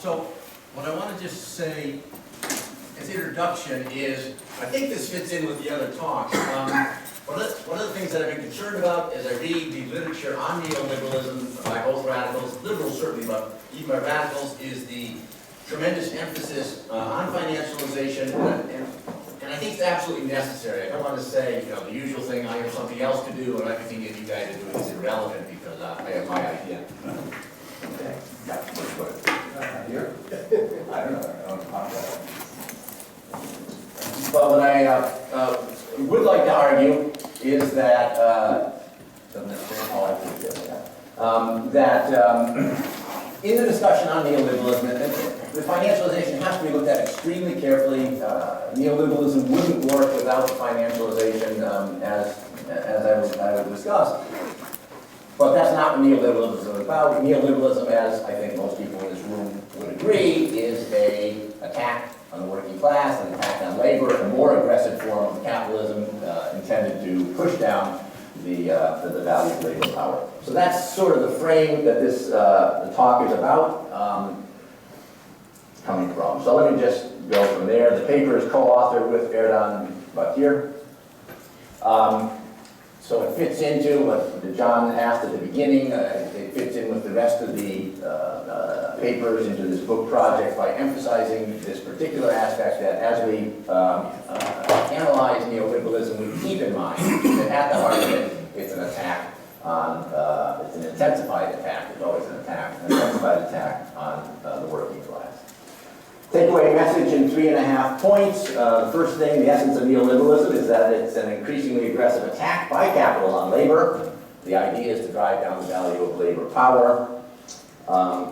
So what I want to just say as introduction is, I think this fits in with the other talks. One of the things that I've been concerned about as I read the literature on neoliberalism by both radicals, liberals certainly, but even by radicals, is the tremendous emphasis on financialization, and I think it's absolutely necessary. I don't want to say, the usual thing, I have something else to do, and everything that you guys are doing is irrelevant because I have my idea. Okay. Yeah, here? I don't know. But what I would like to argue is that, in the discussion on neoliberalism, the financialization has to be looked at extremely carefully. Neoliberalism wouldn't work without the financialization, as I would discuss. But that's not what neoliberalism is about. Neoliberalism, as I think most people in this room would agree, is an attack on the working class, an attack on labor, a more aggressive form of capitalism intended to push down the value of labor power. So that's sort of the frame that this the talk is about, coming from. So let me just go from there. The paper is co-authored with Erdan Bakir. So it fits into what John asked at the beginning. It fits in with the rest of the papers into this book project by emphasizing this particular aspect that as we analyze neoliberalism, we keep in mind that at the heart of it, it's an attack on, it's an intensified attack, it's always an attack, an intensified attack on the working class. Takeaway message in 3.5 points. The first thing, the essence of neoliberalism is that it's an increasingly aggressive attack by capital on labor. The idea is to drive down the value of labor power.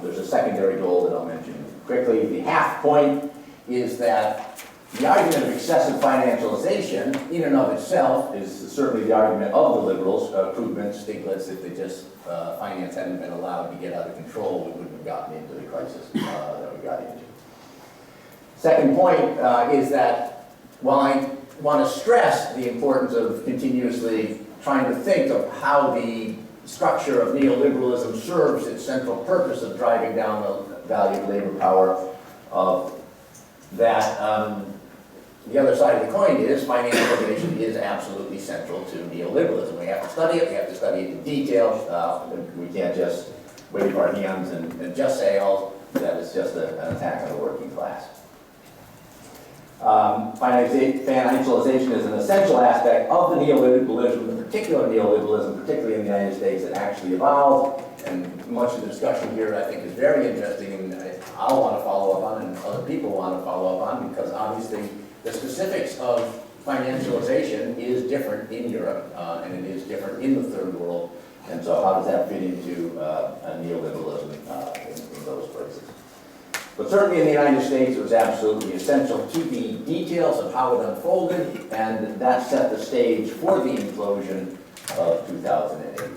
There's a secondary goal that I'll mention quickly. The half point is that the argument of excessive financialization, in and of itself, is certainly the argument of the liberals. Krugman, Stiglitz, if they just finance hadn't been allowed to get out of control, we wouldn't have gotten into the crisis that we got into. Second point is that while I want to stress the importance of continuously trying to think of how the structure of neoliberalism serves its central purpose of driving down the value of labor power, the other side of the coin is financialization is absolutely central to neoliberalism. We have to study it, we have to study it in detail. We can't just wave our hands and just say, oh, that is just an attack on the working class. Financialization is an essential aspect of the neoliberalism, the particular neoliberalism, particularly in the United States, that actually evolved. And much of the discussion here, I think, is very interesting, and I'll want to follow up on, and other people want to follow up on, because obviously the specifics of financialization is different in Europe, and it is different in the third world. And so how does that fit into neoliberalism in those places? But certainly in the United States, it was absolutely essential to the details of how it unfolded, and that set the stage for the implosion of 2008.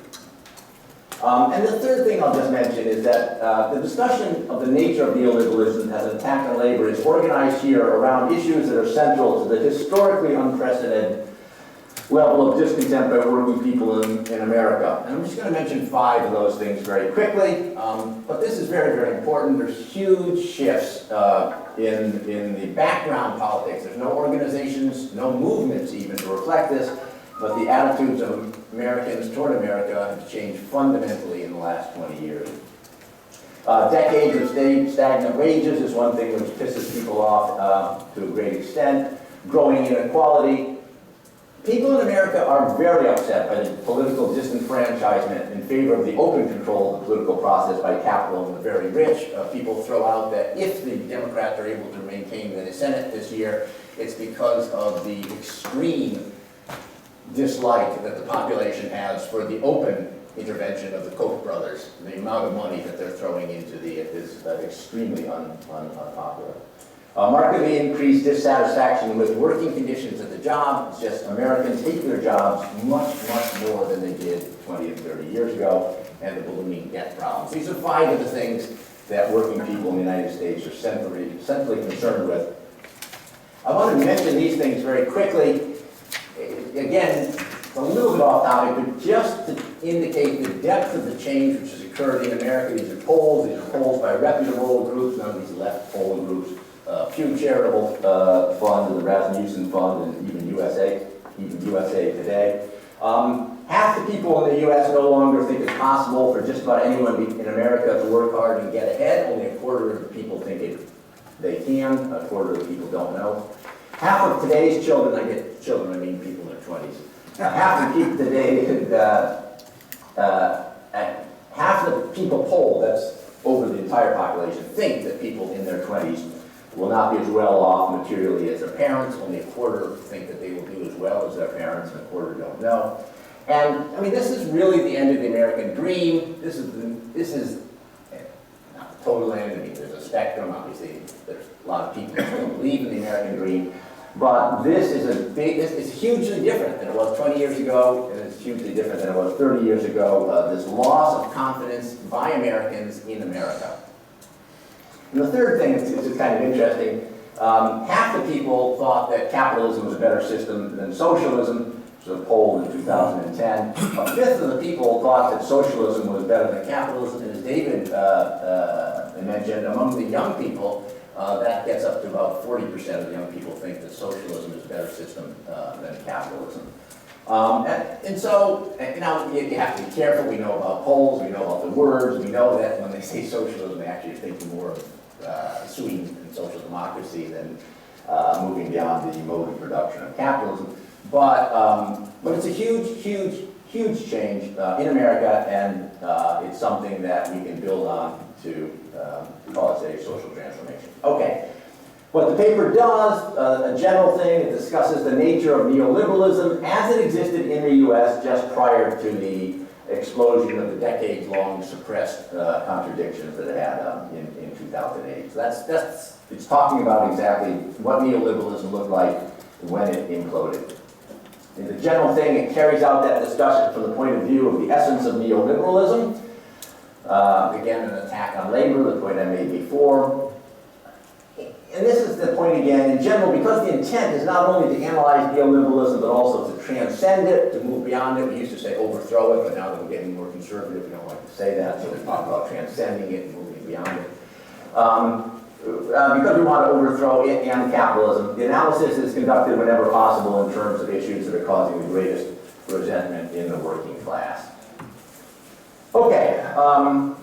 And the third thing I'll just mention is that the discussion of the nature of neoliberalism as an attack on labor is organized here around issues that are central to the historically unprecedented level of discontent by working people in America. And I'm just going to mention 5 of those things very quickly, but this is very, very important. There's huge shifts in the background politics. There's no organizations, no movements even to reflect this, but the attitudes of Americans toward America have changed fundamentally in the last 20 years. Decades of stagnant wages is one thing which pisses people off to a great extent. Growing inequality. People in America are very upset by the political disenfranchisement in favor of the open control of the political process by capital and the very rich. People throw out that if the Democrats are able to maintain the Senate this year, it's because of the extreme dislike that the population has for the open intervention of the Koch brothers. The amount of money that they're throwing into is extremely unpopular. Markedly increased dissatisfaction with working conditions at the job. It's just Americans hate their jobs much, much more than they did 20 and 30 years ago, and the ballooning debt problems. These are 5 of the things that working people in the United States are centrally concerned with. I want to mention these things very quickly. Again, a little bit off topic, but just to indicate the depth of the change which has occurred in America. These are polls by reputable groups, none of these left polling groups, Pew Charitable Fund and the Rasmussen Fund, and even USA Today. Half the people in the U.S. no longer think it's possible for just about anyone in America to work hard and get ahead. Only a quarter of the people think they can. A quarter of the people don't know. Half of today's children, I get children, I mean people in their 20s. Half the people today, half the people polled, that's over the entire population, think that people in their 20s will not be as well off materially as their parents. Only a quarter think that they will do as well as their parents, and a quarter don't know. And I mean, this is really the end of the American dream. This is not the total end. I mean, there's a spectrum. Obviously, there's a lot of people who still believe in the American dream. But this is it's hugely different than it was 20 years ago, and it's hugely different than it was 30 years ago. This loss of confidence by Americans in America. And the third thing is kind of interesting. Half the people thought that capitalism was a better system than socialism. It was a poll in 2010. A fifth of the people thought that socialism was better than capitalism. And as David mentioned, among the young people, that gets up to about 40% of the young people think that socialism is a better system than capitalism. And so, you know, you have to be careful. We know about polls, we know about the words, we know that when they say socialism, they actually think more of Sweden and social democracy than moving beyond the mode of production of capitalism. But it's a huge change in America, and it's something that we can build on to call it a social transformation. Okay, what the paper does, a general thing, it discusses the nature of neoliberalism as it existed in the U.S. just prior to the explosion of the decades-long suppressed contradictions that it had in 2008. So it's talking about exactly what neoliberalism looked like when it imploded. In the general thing, it carries out that discussion from the point of view of the essence of neoliberalism. Again, an attack on labor, the point I made before. And this is the point again, in general, because the intent is not only to analyze neoliberalism, but also to transcend it, to move beyond it. We used to say overthrow it, but now that we're getting more conservative, we don't like to say that, so we talk about transcending it and moving beyond it. Because we want to overthrow it and capitalism, the analysis is conducted whenever possible in terms of issues that are causing the greatest resentment in the working class. Okay,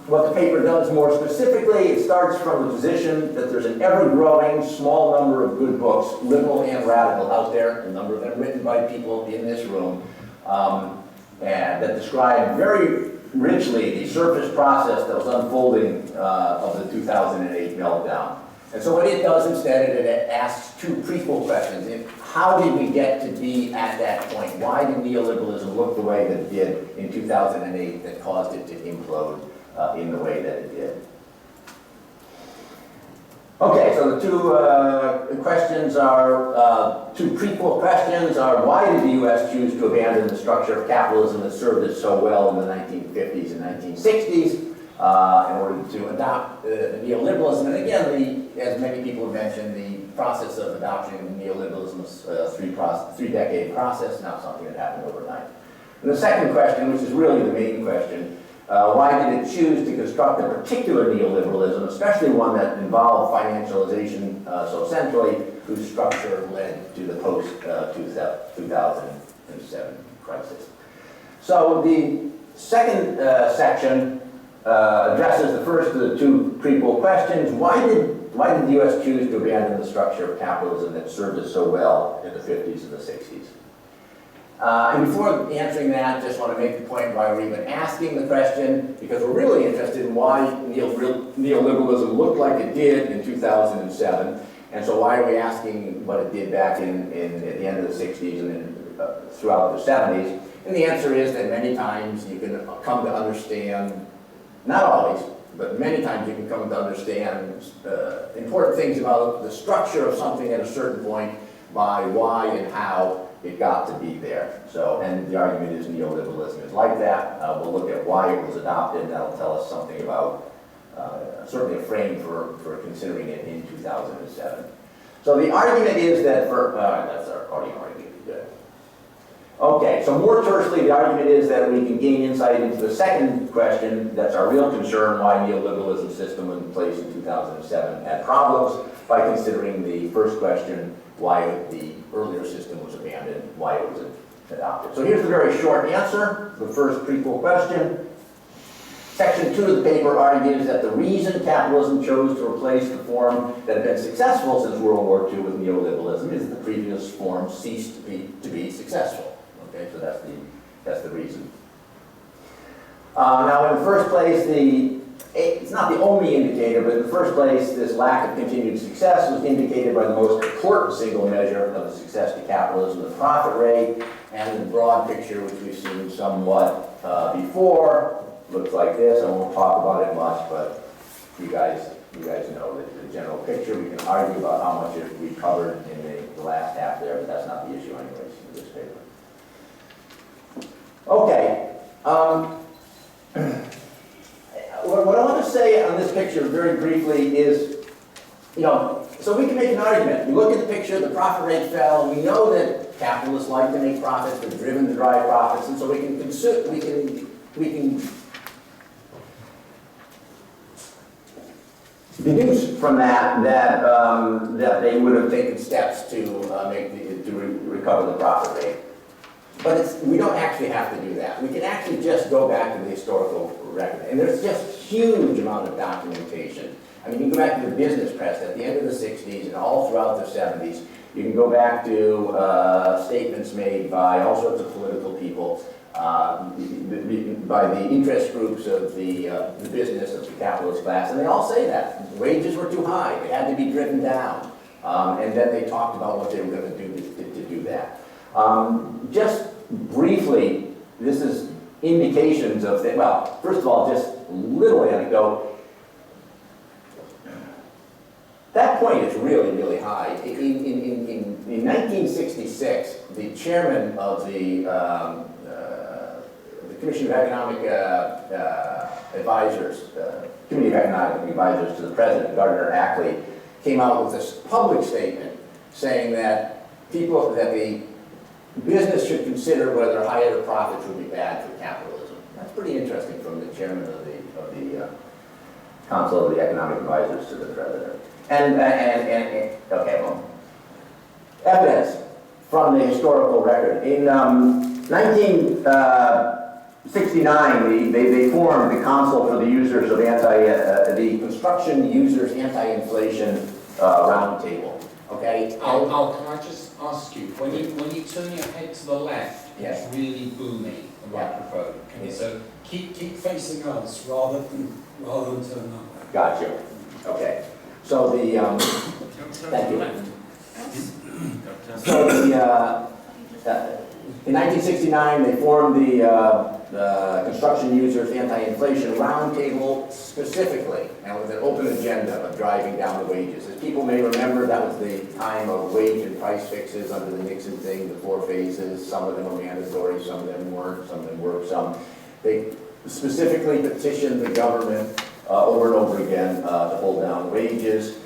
what the paper does more specifically, it starts from the position that there's an ever-growing small number of good books, liberal and radical, out there, a number of them written by people in this room, and that describe very richly the surface process that was unfolding of the 2008 meltdown. And so what it does instead, it asks two prequel questions. How did we get to be at that point? Why did neoliberalism look the way that it did in 2008 that caused it to implode in the way that it did? Okay, so the two questions are, two prequel questions are, why did the U.S. choose to abandon the structure of capitalism that served us so well in the 1950s and 1960s in order to adopt neoliberalism? And again, as many people have mentioned, the process of adoption of neoliberalism is a three-decade process, not something that happened overnight. And the second question, which is really the main question, why did it choose to construct a particular neoliberalism, especially one that involved financialization so centrally, whose structure led to the post-2007 crisis? So the second section addresses the first of the two prequel questions. Why did the U.S. choose to abandon the structure of capitalism that served us so well in the 50s and the 60s? And before answering that, just want to make the point why we're even asking the question, because we're really interested in why neoliberalism looked like it did in 2007, and so why are we asking what it did back at the end of the 60s and then throughout the 70s? And the answer is that many times you can come to understand, not always, but many times you can come to understand important things about the structure of something at a certain point by why and how it got to be there. So, and the argument is neoliberalism is like that. We'll look at why it was adopted, and that'll tell us something about, certainly a frame for considering it in 2007. So the argument is that that's our audio argument, good. Okay, so more tersely, the argument is that we can gain insight into the second question, that's our real concern, why neoliberalism system in place in 2007 had problems, by considering the first question, why the earlier system was abandoned, why it was adopted. So here's the very short answer, the first prequel question. Section 2 of the paper argues that the reason capitalism chose to replace the form that had been successful since World War II with neoliberalism is that the previous form ceased to be successful. Okay, so that's the reason. Now, in the first place, it's not the only indicator, but in the first place, this lack of continued success was indicated by the most important single measure of the success to capitalism, the profit rate, and the broad picture, which we've seen somewhat before, looks like this. I won't talk about it much, but you guys know the general picture. We can argue about how much we covered in the last half there, but that's not the issue anyways in this paper. Okay. What I want to say on this picture very briefly is, so we can make an argument. You look at the picture, the profit rate fell, and we know that capitalists like to make profits, they're driven to drive profits, and so we can deduce from that they would have taken steps to recover the profit rate. But we don't actually have to do that. We can actually just go back to the historical record. And there's just huge amount of documentation. I mean, you can go back to the business press at the end of the 60s and all throughout the 70s. You can go back to statements made by all sorts of political people, by the interest groups of the business, of the capitalist class, and they all say that. Wages were too high. They had to be driven down. And then they talked about what they were going to do to do that. Just briefly, this is indications of things. Well, first of all, just a little anecdote. That point is really, really high. In 1966, the chairman of the Commission of Economic Advisors, Committee of Economic Advisors to the President, Gardner Ackley, came out with this public statement saying that the business should consider whether higher profits would be bad for capitalism. That's pretty interesting from the chairman of the Council of the Economic Advisors to the President. Okay, well, evidence from the historical record. In 1969, they formed the Council for the Users of the Construction Users Anti-Inflation Roundtable. Okay. Al, can I just ask you, when you turn your head to the left, yes, it's really boomy, the microphone. Okay, so keep facing us rather than turn that way. Got you. Okay. So thank you. So in 1969, they formed the Construction Users Anti-Inflation Roundtable specifically, and with an open agenda of driving down the wages. As people may remember, that was the time of wage and price fixes under the Nixon thing, the 4 phases. Some of them were mandatory, some of them weren't, some of them were. They specifically petitioned the government over and over again to hold down wages.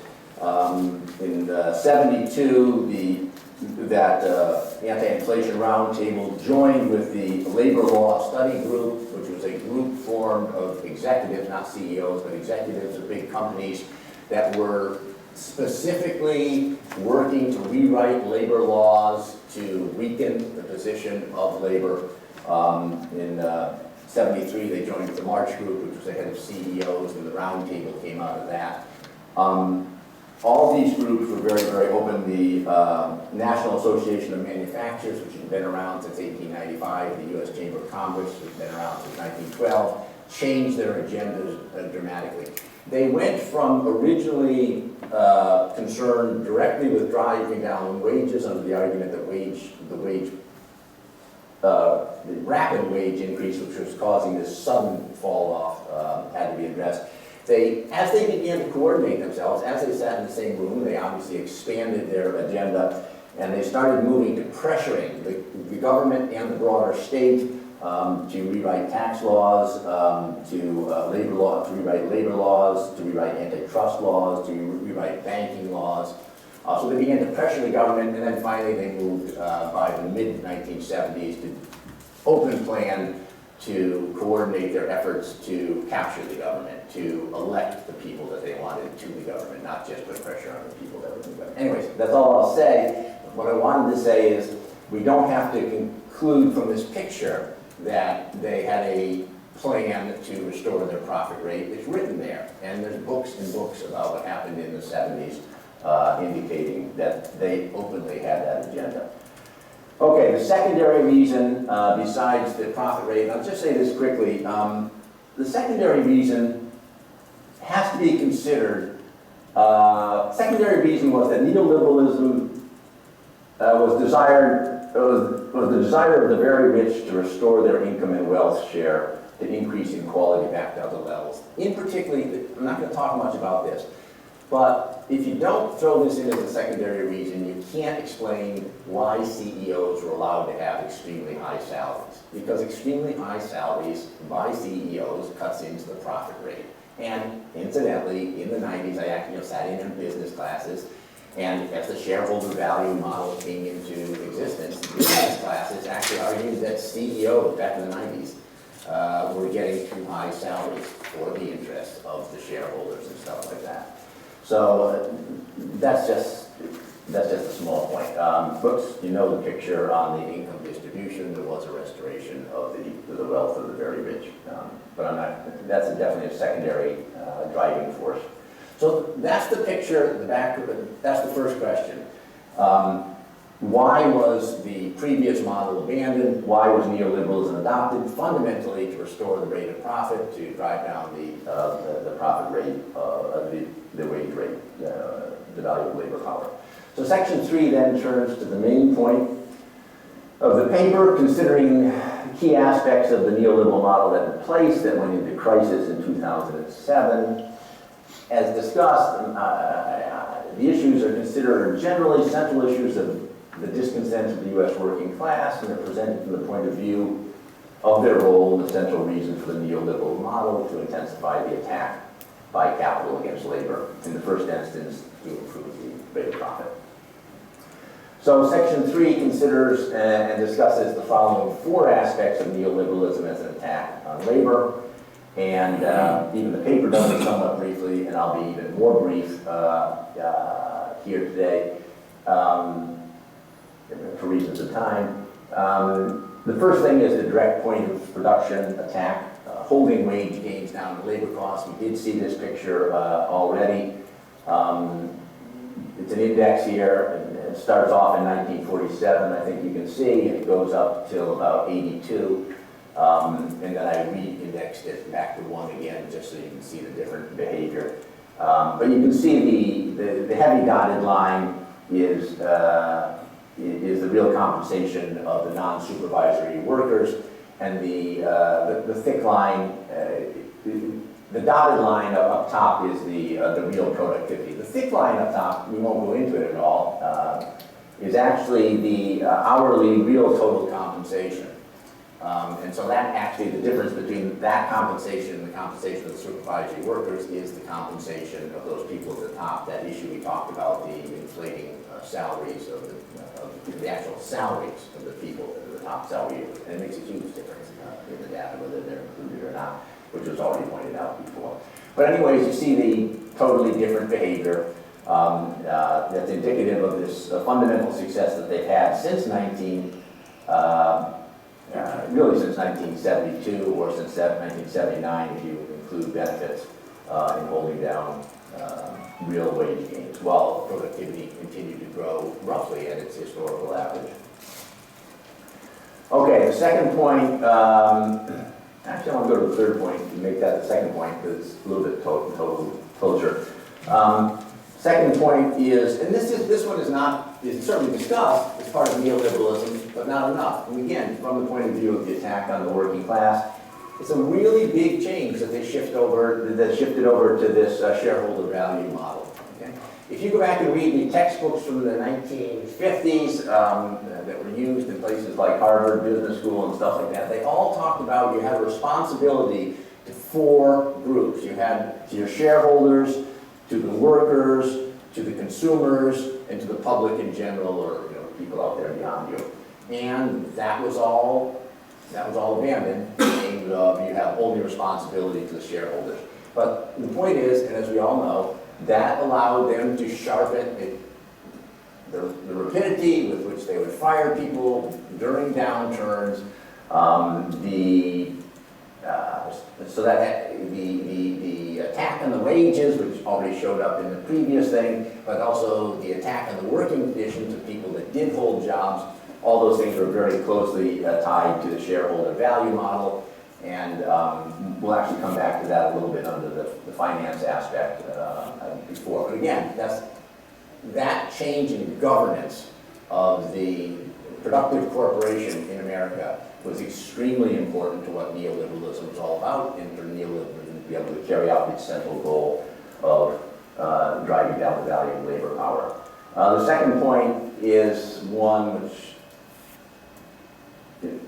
In 72, that anti-inflation roundtable joined with the labor law study group, which was a group formed of executives, not CEOs, but executives of big companies that were specifically working to rewrite labor laws to weaken the position of labor. In 73, they joined the March group, which was the head of CEOs, and the roundtable came out of that. All these groups were very, very open. The National Association of Manufacturers, which has been around since 1895, the U.S. Chamber of Commerce, which has been around since 1912, changed their agendas dramatically. They went from originally concerned directly with driving down wages under the argument that the rapid wage increase, which was causing this sudden fall off, had to be addressed. As they began to coordinate themselves, as they sat in the same room, they obviously expanded their agenda, and they started moving to pressuring the government and the broader state to rewrite tax laws, to rewrite labor laws, to rewrite antitrust laws, to rewrite banking laws. So they began to pressure the government, and then finally they moved by the mid-1970s to open plan to coordinate their efforts to capture the government, to elect the people that they wanted to the government, not just put pressure on the people that were in the government. Anyways, that's all I'll say. What I wanted to say is we don't have to conclude from this picture that they had a plan to restore their profit rate. It's written there, and there's books and books about what happened in the 70s indicating that they openly had that agenda. Okay, the secondary reason, besides the profit rate, I'll just say this quickly, the secondary reason has to be considered. Secondary reason was that neoliberalism was the desire of the very rich to restore their income and wealth share to increase inequality back to other levels. In particular, I'm not going to talk much about this, but if you don't throw this in as a secondary reason, you can't explain why CEOs were allowed to have extremely high salaries. Because extremely high salaries by CEOs cuts into the profit rate. And incidentally, in the 90s, I actually sat in business classes, and as the shareholder value model came into existence, the business classes actually argued that CEOs back in the 90s were getting too high salaries for the interests of the shareholders and stuff like that. So that's just a small point. Books, you know the picture on the income distribution. There was a restoration of the wealth of the very rich, but I'm not. That's definitely a secondary driving force. So that's the picture. That's the first question. Why was the previous model abandoned? Why was neoliberalism adopted? Fundamentally, to restore the rate of profit, to drive down the profit rate, the wage rate, the value of labor power. So section 3 then turns to the main point of the paper, considering key aspects of the neoliberal model that in place that went into crisis in 2007. As discussed, the issues are considered generally central issues of the discontent of the U.S. working class, and they're presented from the point of view of their role in the central reason for the neoliberal model to intensify the attack by capital against labor, in the first instance to improve the rate of profit. So section 3 considers and discusses the following 4 aspects of neoliberalism as an attack on labor, and even the paper does it somewhat briefly, and I'll be even more brief here today. For reasons of time. The first thing is the direct point of production attack, holding wage gains down to labor costs. We did see this picture already. It's an index here, and it starts off in 1947, I think you can see, and it goes up till about 82. And then I re-indexed it back to 1 again, just so you can see the different behavior. But you can see the heavy dotted line is the real compensation of the non-supervisory workers, and the thick line, the dotted line up top is the real productivity. The thick line up top, we won't go into it at all, is actually the hourly real total compensation. And so that actually, the difference between that compensation and the compensation of the supervisory workers is the compensation of those people at the top. That issue we talked about, the inflating salaries of the actual salaries of the people at the top salary, and it makes a huge difference in the data, whether they're included or not, which was already pointed out before. But anyways, you see the totally different behavior that's indicative of this fundamental success that they've had since really since 1972, or since 1979 if you include benefits, in holding down real wage gains, while productivity continued to grow roughly at its historical average. Okay, the second point, actually I want to go to the third point and make that the second point because it's a little bit total closure. Second point is, and this one is certainly discussed as part of neoliberalism, but not enough. And again, from the point of view of the attack on the working class, it's a really big change that they shifted over to this shareholder value model. Okay? If you go back and read the textbooks from the 1950s that were used in places like Harvard Business School and stuff like that, they all talked about you had a responsibility to 4 groups. You had to your shareholders, to the workers, to the consumers and to the public in general, or people out there beyond you. And that was all abandoned, and you have only responsibility to the shareholders. But the point is, and as we all know, that allowed them to sharpen the rapidity with which they would fire people during downturns, so that the attack on the wages, which already showed up in the previous thing, but also the attack on the working conditions of people that did hold jobs, all those things were very closely tied to the shareholder value model. And we'll actually come back to that a little bit under the finance aspect before. But again, that change in governance of the productive corporation in America was extremely important to what neoliberalism was all about, and for neoliberalism to be able to carry out its central goal of driving down the value of labor power. The second point is one which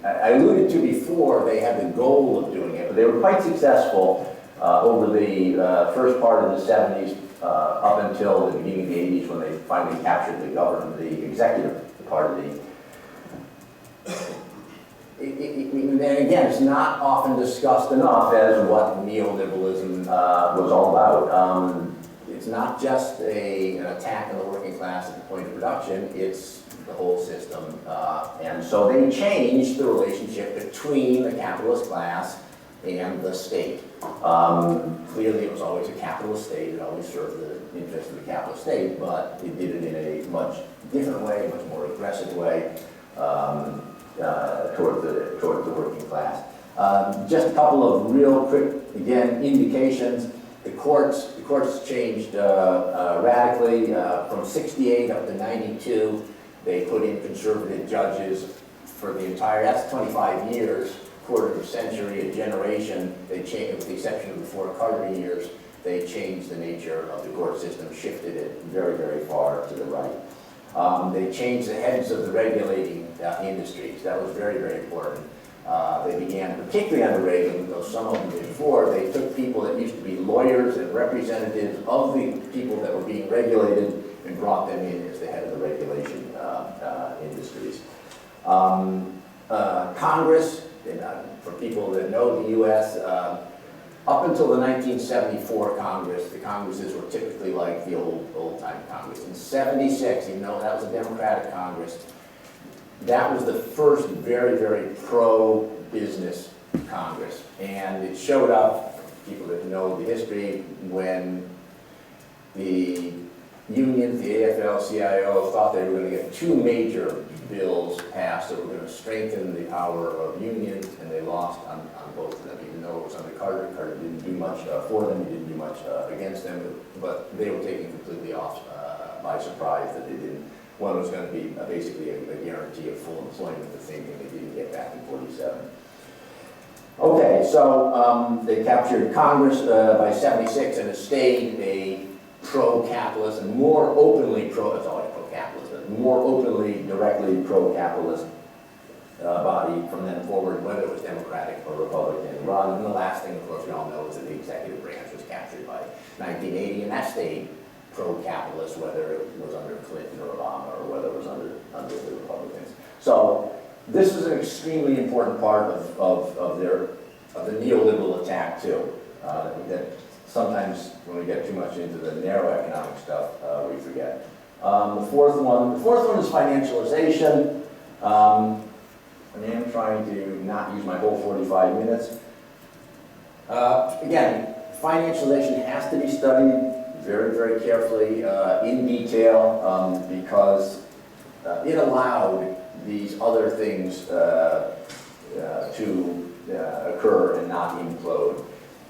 I alluded to before. They had the goal of doing it, but they were quite successful over the first part of the 70s up until the beginning of the 80s, when they finally captured the government, the executive part of the. And again, it's not often discussed enough as what neoliberalism was all about. It's not just an attack on the working class at the point of production, it's the whole system. And so they changed the relationship between the capitalist class and the state. Clearly it was always a capitalist state, it always served the interest of the capitalist state, but it did it in a much different way, a much more aggressive way toward the working class. Just a couple of real quick, again, indications. The courts changed radically from 68 up to 92. They put in conservative judges for the entire, that's 25 years, quarter of a century, a generation. They changed, with the exception of the 4 Carter years, they changed the nature of the court system, shifted it very, very far to the right. They changed the heads of the regulating industries. That was very, very important. They began, particularly under Reagan, though some of them did before, they took people that used to be lawyers and representatives of the people that were being regulated and brought them in as the head of the regulation industries. Congress, for people that know the U.S., up until the 1974 Congress, the Congresses were typically like the old-time Congress. In 76, even though that was a Democratic Congress, that was the first very, very pro-business Congress. And it showed up, people that know the history, when the unions, the AFL-CIO, thought they were going to get 2 major bills passed that were going to strengthen the power of unions, and they lost on both of them, even though it was under Carter. Carter didn't do much for them, he didn't do much against them, but they were taken completely off by surprise that they didn't. One was going to be basically a guarantee of full employment, the same thing they didn't get back in 47. Okay, so they captured Congress by 76, and it stayed a pro-capitalist and more openly it's always pro-capitalist, but more openly, directly pro-capitalist body from then forward, whether it was Democratic or Republican run. And the last thing, of course, we all know is that the executive branch was captured by 1980, and that stayed pro-capitalist, whether it was under Clinton or Obama or whether it was under the Republicans. So this is an extremely important part of the neoliberal attack too. That sometimes when we get too much into the narrow economic stuff, we forget. The fourth one is financialization. I am trying to not use my whole 45 minutes. Again, financialization has to be studied very, very carefully, in detail, because it allowed these other things to occur and not implode.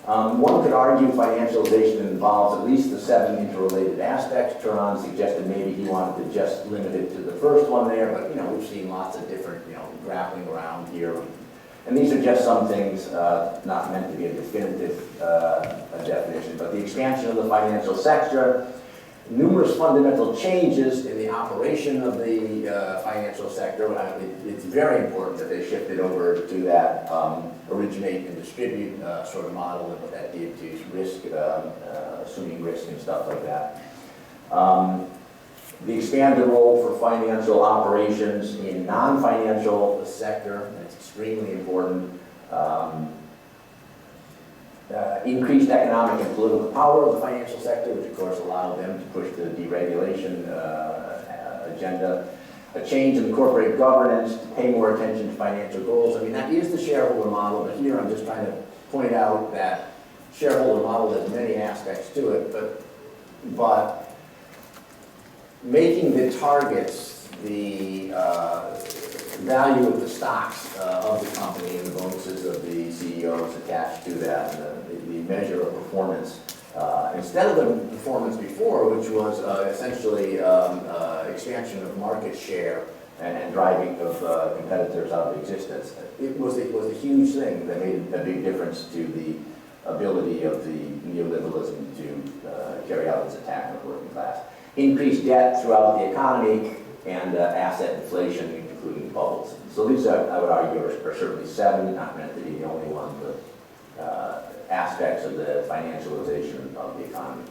One could argue financialization involves at least the 7 interrelated aspects. Turan suggested maybe he wanted to just limit it to the first one there, but we've seen lots of different grappling around here. And these are just some things not meant to be a definitive definition, but the expansion of the financial sector, numerous fundamental changes in the operation of the financial sector. It's very important that they shifted over to that originate and distribute sort of model, and what that did to risk, assuming risk and stuff like that. The expanded role for financial operations in non-financial sector, that's extremely important. Increased economic and political power of the financial sector, which of course allowed them to push the deregulation agenda. A change in corporate governance to pay more attention to financial goals. I mean, that is the shareholder model, but here I'm just trying to point out that shareholder model has many aspects to it, but making the targets the value of the stocks of the company and the bonuses of the CEOs attached to that, and the measure of performance. Instead of the performance before, which was essentially expansion of market share and driving of competitors out of existence, it was a huge thing that made a big difference to the ability of the neoliberalism to carry out its attack on the working class. Increased debt throughout the economy and asset inflation, including bubbles. So these, I would argue, are certainly 7, not meant to be the only one, but aspects of the financialization of the economy.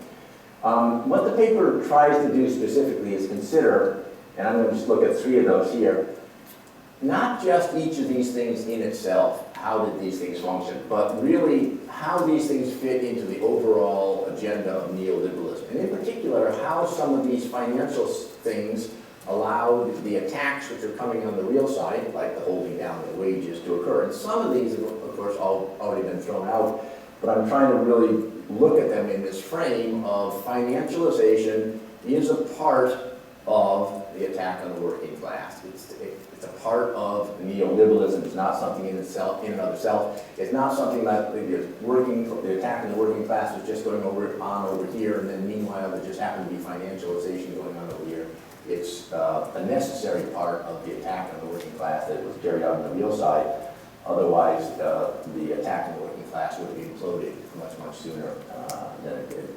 What the paper tries to do specifically is consider, and I'm going to just look at 3 of those here, not just each of these things in itself, how did these things function, but really how these things fit into the overall agenda of neoliberalism. And in particular, how some of these financial things allowed the attacks which are coming on the real side, like the holding down of wages, to occur. And some of these have, of course, already been thrown out, but I'm trying to really look at them in this frame of financialization is a part of the attack on the working class. It's a part of neoliberalism. It's not something in and of itself. It's not something that the attack on the working class was just going on over here, and then meanwhile there just happened to be financialization going on over here. It's a necessary part of the attack on the working class that was carried out on the real side. Otherwise, the attack on the working class would have imploded much, much sooner than it did.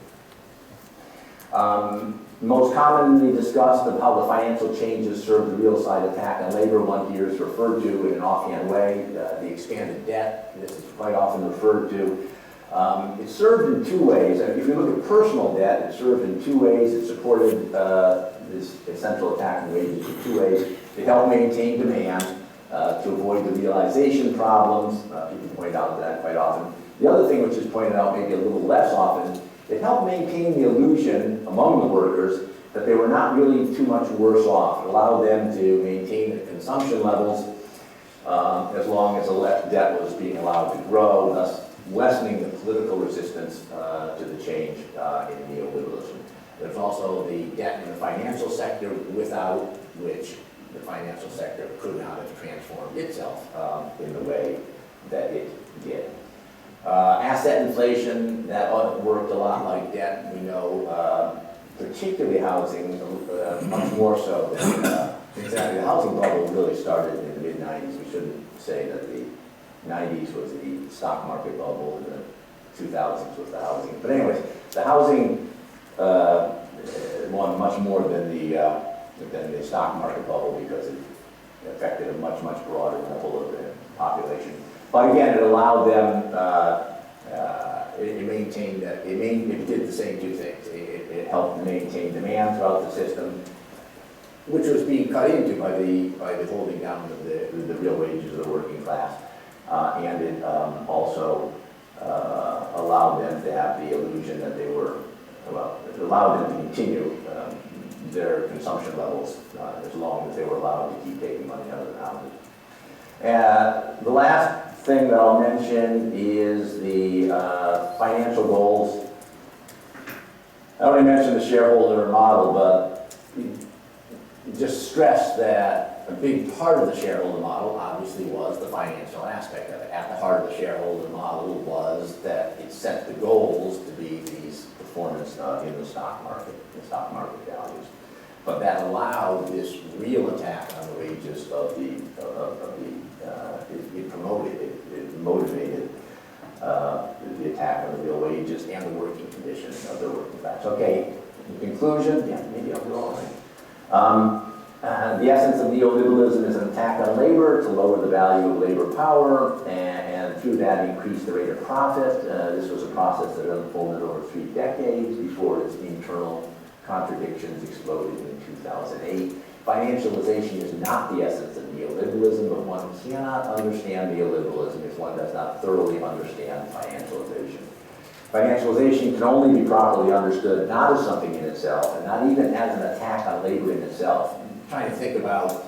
Most commonly discussed of how the financial changes served the real side attack on labor, one here is referred to in an offhand way, the expanded debt. This is quite often referred to. It served in 2 ways. If you look at personal debt, it served in 2 ways. It supported this essential attack on wages in 2 ways. It helped maintain demand to avoid the realization problems. People point out that quite often. The other thing which is pointed out maybe a little less often, it helped maintain the illusion among the workers that they were not really too much worse off. It allowed them to maintain their consumption levels as long as the debt was being allowed to grow, thus lessening the political resistance to the change in neoliberalism. There's also the debt in the financial sector, without which the financial sector could not have transformed itself in the way that it did. Asset inflation, that worked a lot like debt. We know, particularly housing, much more so than exactly. The housing bubble really started in the mid-90s. We shouldn't say that the 90s was the stock market bubble and the 2000s was the housing. But anyways, the housing won much more than the stock market bubble because it affected a much, much broader level of the population. But again, it allowed them, it did the same 2 things. It helped maintain demand throughout the system, which was being cut into by the holding down of the real wages of the working class. And it also allowed them to have the illusion that they were, it allowed them to continue their consumption levels as long as they were allowed to keep taking money out of the houses. The last thing that I'll mention is the financial goals. I already mentioned the shareholder model, but just stress that a big part of the shareholder model obviously was the financial aspect of it. At the heart of the shareholder model was that it set the goals to be these performance in the stock market values. But that allowed this real attack on the wages of it motivated the attack on the real wages and the working conditions of the working class. Okay, in conclusion, yeah, maybe I'll go on. The essence of neoliberalism is an attack on labor to lower the value of labor power and through that increase the rate of profit. This was a process that unfolded over 3 decades before its internal contradictions exploded in 2008. Financialization is not the essence of neoliberalism, but one cannot understand neoliberalism if one does not thoroughly understand financialization. Financialization can only be properly understood not as something in itself, and not even as an attack on labor in itself. I'm trying to think about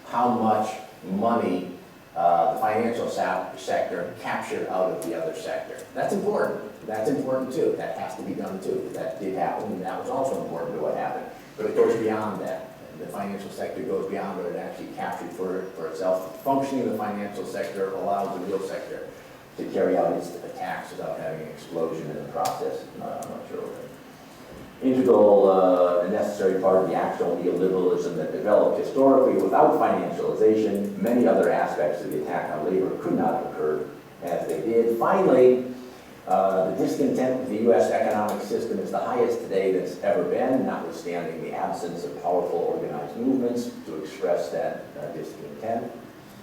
how much money the financial sector captured out of the other sector. That's important. That's important too. That has to be done too. That did happen, and that was also important to what happened. But it goes beyond that. The financial sector goes beyond what it actually captured for itself. Functioning of the financial sector allows the real sector to carry out its attacks without having an explosion in the process. I'm not sure. Integral and necessary part of the actual neoliberalism that developed historically without financialization, many other aspects of the attack on labor could not have occurred as they did. Finally, the discontent with the U.S. economic system is the highest today that's ever been, notwithstanding the absence of powerful organized movements to express that discontent,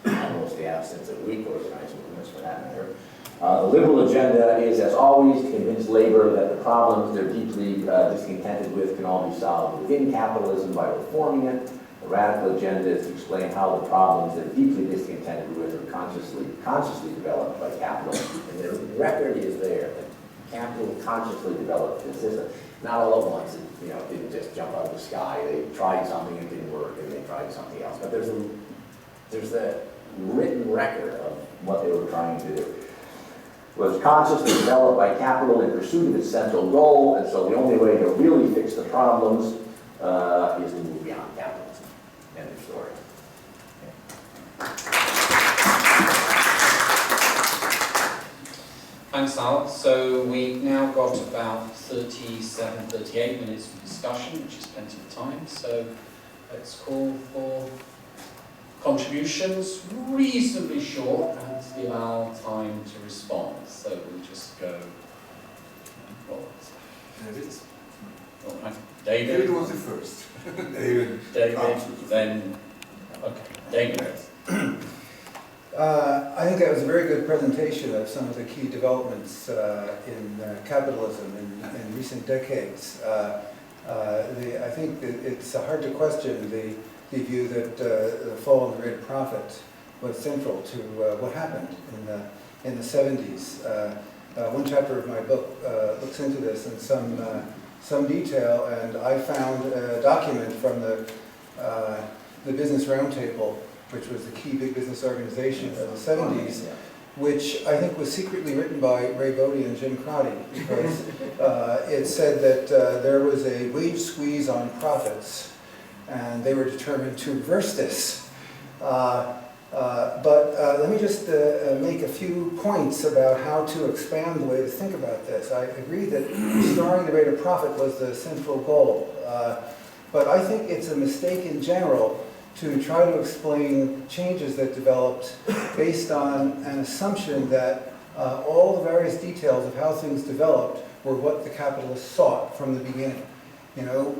almost the absence of weak organized movements for that matter. The liberal agenda is, as always, to convince labor that the problems they're deeply discontented with can all be solved within capitalism by reforming it. The radical agenda is to explain how the problems they're deeply discontented with are consciously developed by capital. And the record is there that capital consciously developed this system. Not all at once, it didn't just jump out of the sky. They tried something, it didn't work, and they tried something else. But there's the written record of what they were trying to do. It was consciously developed by capital in pursuit of its central goal, and so the only way to really fix the problems is to move beyond capitalism. End of story. Thanks, Al. So we've now got about 37, 38 minutes for discussion, which is plenty of time. So let's call for contributions, reasonably short, and to give Al time to respond. So we'll just go. David. All right. David. David was the first. David. Then. Okay. David. I think that was a very good presentation of some of the key developments in capitalism in recent decades. I think that it's hard to question the view that the fall in the rate of profit was central to what happened in the 70s. One chapter of my book looks into this in some detail, and I found a document from the Business Roundtable, which was the key big business organization of the 70s, which I think was secretly written by Ray Bodie and Jim Crotty, because it said that there was a wage squeeze on profits, and they were determined to reverse this. But let me just make a few points about how to expand the way to think about this. I agree that restoring the rate of profit was the central goal, but I think it's a mistake in general to try to explain changes that developed based on an assumption that all the various details of how things developed were what the capitalists sought from the beginning.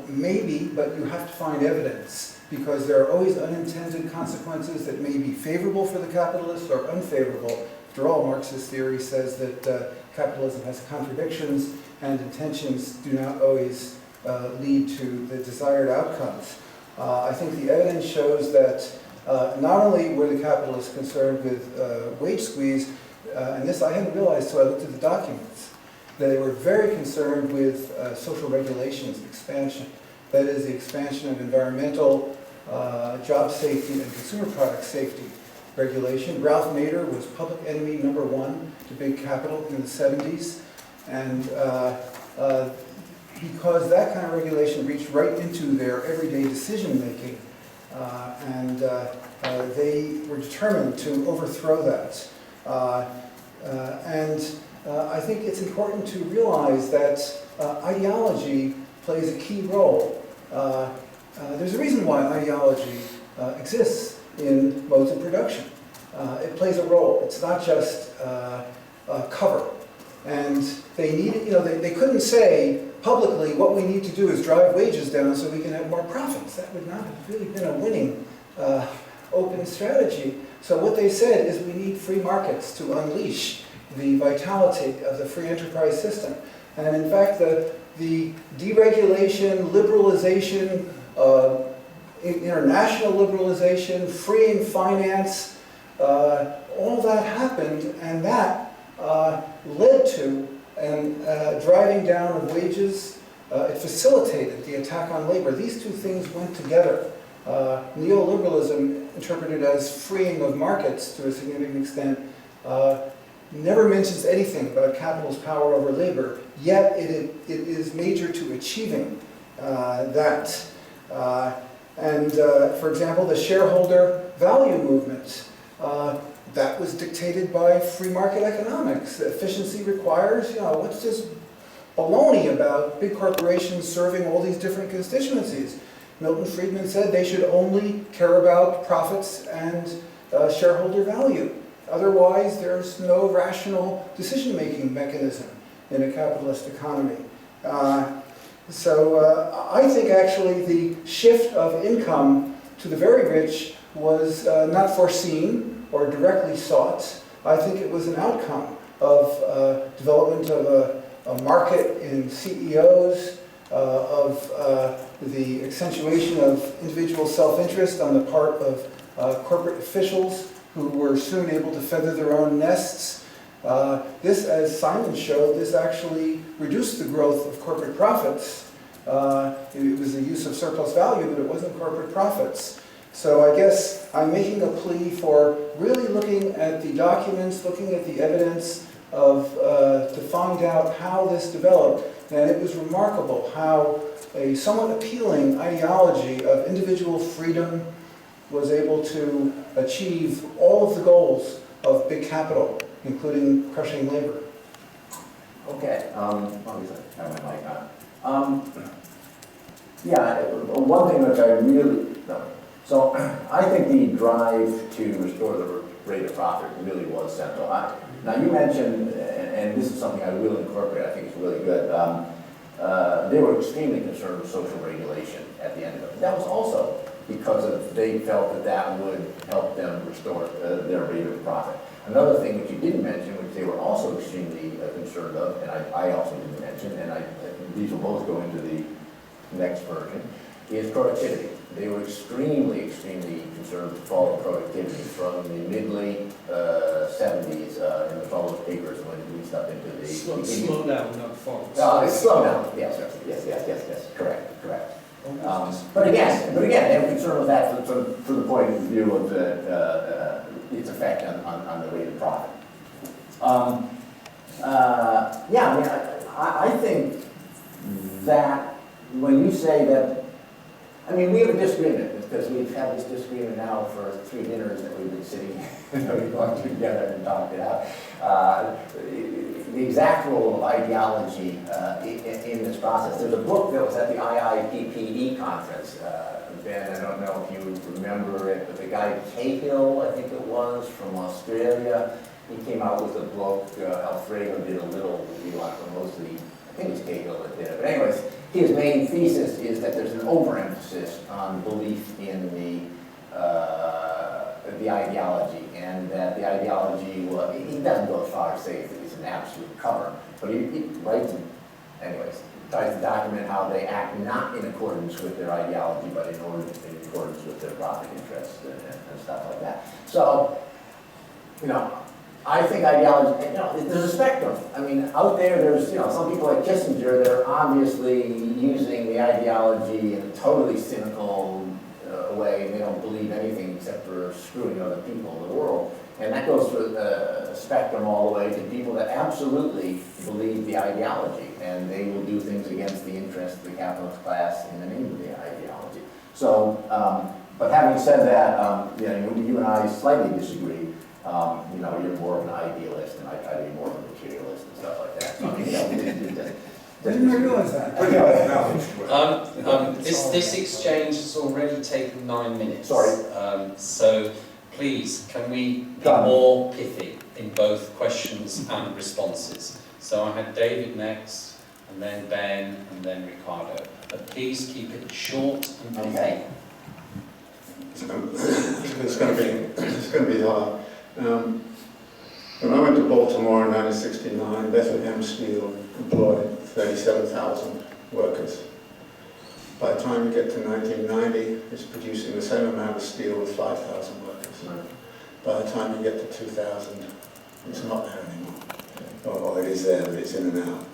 Maybe, but you have to find evidence, because there are always unintended consequences that may be favorable for the capitalists or unfavorable. After all, Marxist theory says that capitalism has contradictions, and intentions do not always lead to the desired outcomes. I think the evidence shows that not only were the capitalists concerned with wage squeeze, and this I hadn't realized until I looked at the documents, that they were very concerned with social regulations expansion. That is, the expansion of environmental, job safety, and consumer product safety regulation. Ralph Nader was public enemy number one to big capital in the 70s, and because that kind of regulation reached right into their everyday decision making, and they were determined to overthrow that. I think it's important to realize that ideology plays a key role. There's a reason why ideology exists in modes of production. It plays a role. It's not just cover. And they needed, they couldn't say publicly what we need to do is drive wages down so we can have more profits. That would not have really been a winning open strategy. So what they said is we need free markets to unleash the vitality of the free enterprise system. And in fact, the the deregulation, liberalization, international liberalization, freeing finance, all that happened, and that led to driving down of wages. It facilitated the attack on labor. These two things went together. Neoliberalism, interpreted as freeing of markets to a significant extent, never mentions anything about capital's power over labor, yet it is major to achieving that. For example, the shareholder value movement, that was dictated by free market economics. Efficiency requires, what's this baloney about big corporations serving all these different constituencies? Milton Friedman said they should only care about profits and shareholder value. Otherwise, there's no rational decision-making mechanism in a capitalist economy. I think actually the shift of income to the very rich was not foreseen or directly sought. I think it was an outcome of development of a market in CEOs, of the accentuation of individual self-interest on the part of corporate officials who were soon able to feather their own nests. This, as Simon showed, this actually reduced the growth of corporate profits. It was the use of surplus value, but it wasn't corporate profits. So I guess I'm making a plea for really looking at the documents, looking at the evidence to find out how this developed. And it was remarkable how a somewhat appealing ideology of individual freedom was able to achieve all of the goals of big capital, including crushing labor. Okay, obviously, I have my mic on. Yeah, one thing which I really, so I think the drive to restore the rate of profit really was central. Now you mentioned, and this is something I will incorporate, I think it's really good, they were extremely concerned with social regulation at the end of it. That was also because they felt that that would help them restore their rate of profit. Another thing which you didn't mention, which they were also extremely concerned of, and I also didn't mention, and these will both go into the next version, is productivity. They were extremely, extremely concerned with the fall of productivity from the mid-late 70s in the Follow Papers when we stepped into the... Slow down, not fall. Slow down, yes, correct. But again, they were concerned with that from the point of view of its effect on the rate of profit. I think that when you say that, I mean, we have a disagreement because we've had this disagreement now for 3 dinners that we've been sitting, we've gone together and talked it out. The exact role of ideology in this process. There's a book that was at the IIPPE conference. Ben, I don't know if you remember it, but the guy Cahill, I think it was, from Australia, he came out with a book. Alfredo did a little review on it, mostly, I think it was Cahill that did it. But anyways, his main thesis is that there's an overemphasis on belief in the ideology, and that the ideology, well, he doesn't go as far as say it's an absolute cover, but he writes, anyways, tries to document how they act not in accordance with their ideology, but in accordance with their profit interests and stuff like that. So, I think ideology, there's a spectrum. I mean, out there's, some people like Kissinger that are obviously using the ideology in a totally cynical way, and they don't believe anything except for screwing other people in the world. And that goes through a spectrum all the way to people that absolutely believe the ideology, and they will do things against the interests of the capitalist class in the name of the ideology. So, but having said that, you and I slightly disagree. You're more of an idealist, and I try to be more of a materialist and stuff like that. So, I mean, Didn't realize that. This exchange has already taken 9 minutes. Sorry. So please, can we be more pithy in both questions and responses? So I had David next, and then Ben, and then Ricardo. But please keep it short and pithy. Okay. It's going to be hard. When I went to Baltimore in 1969, Bethlehem Steel employed 37,000 workers. By the time you get to 1990, it's producing the same amount of steel with 5,000 workers. By the time you get to 2000, it's not there anymore. Or it is there, but it's in and out.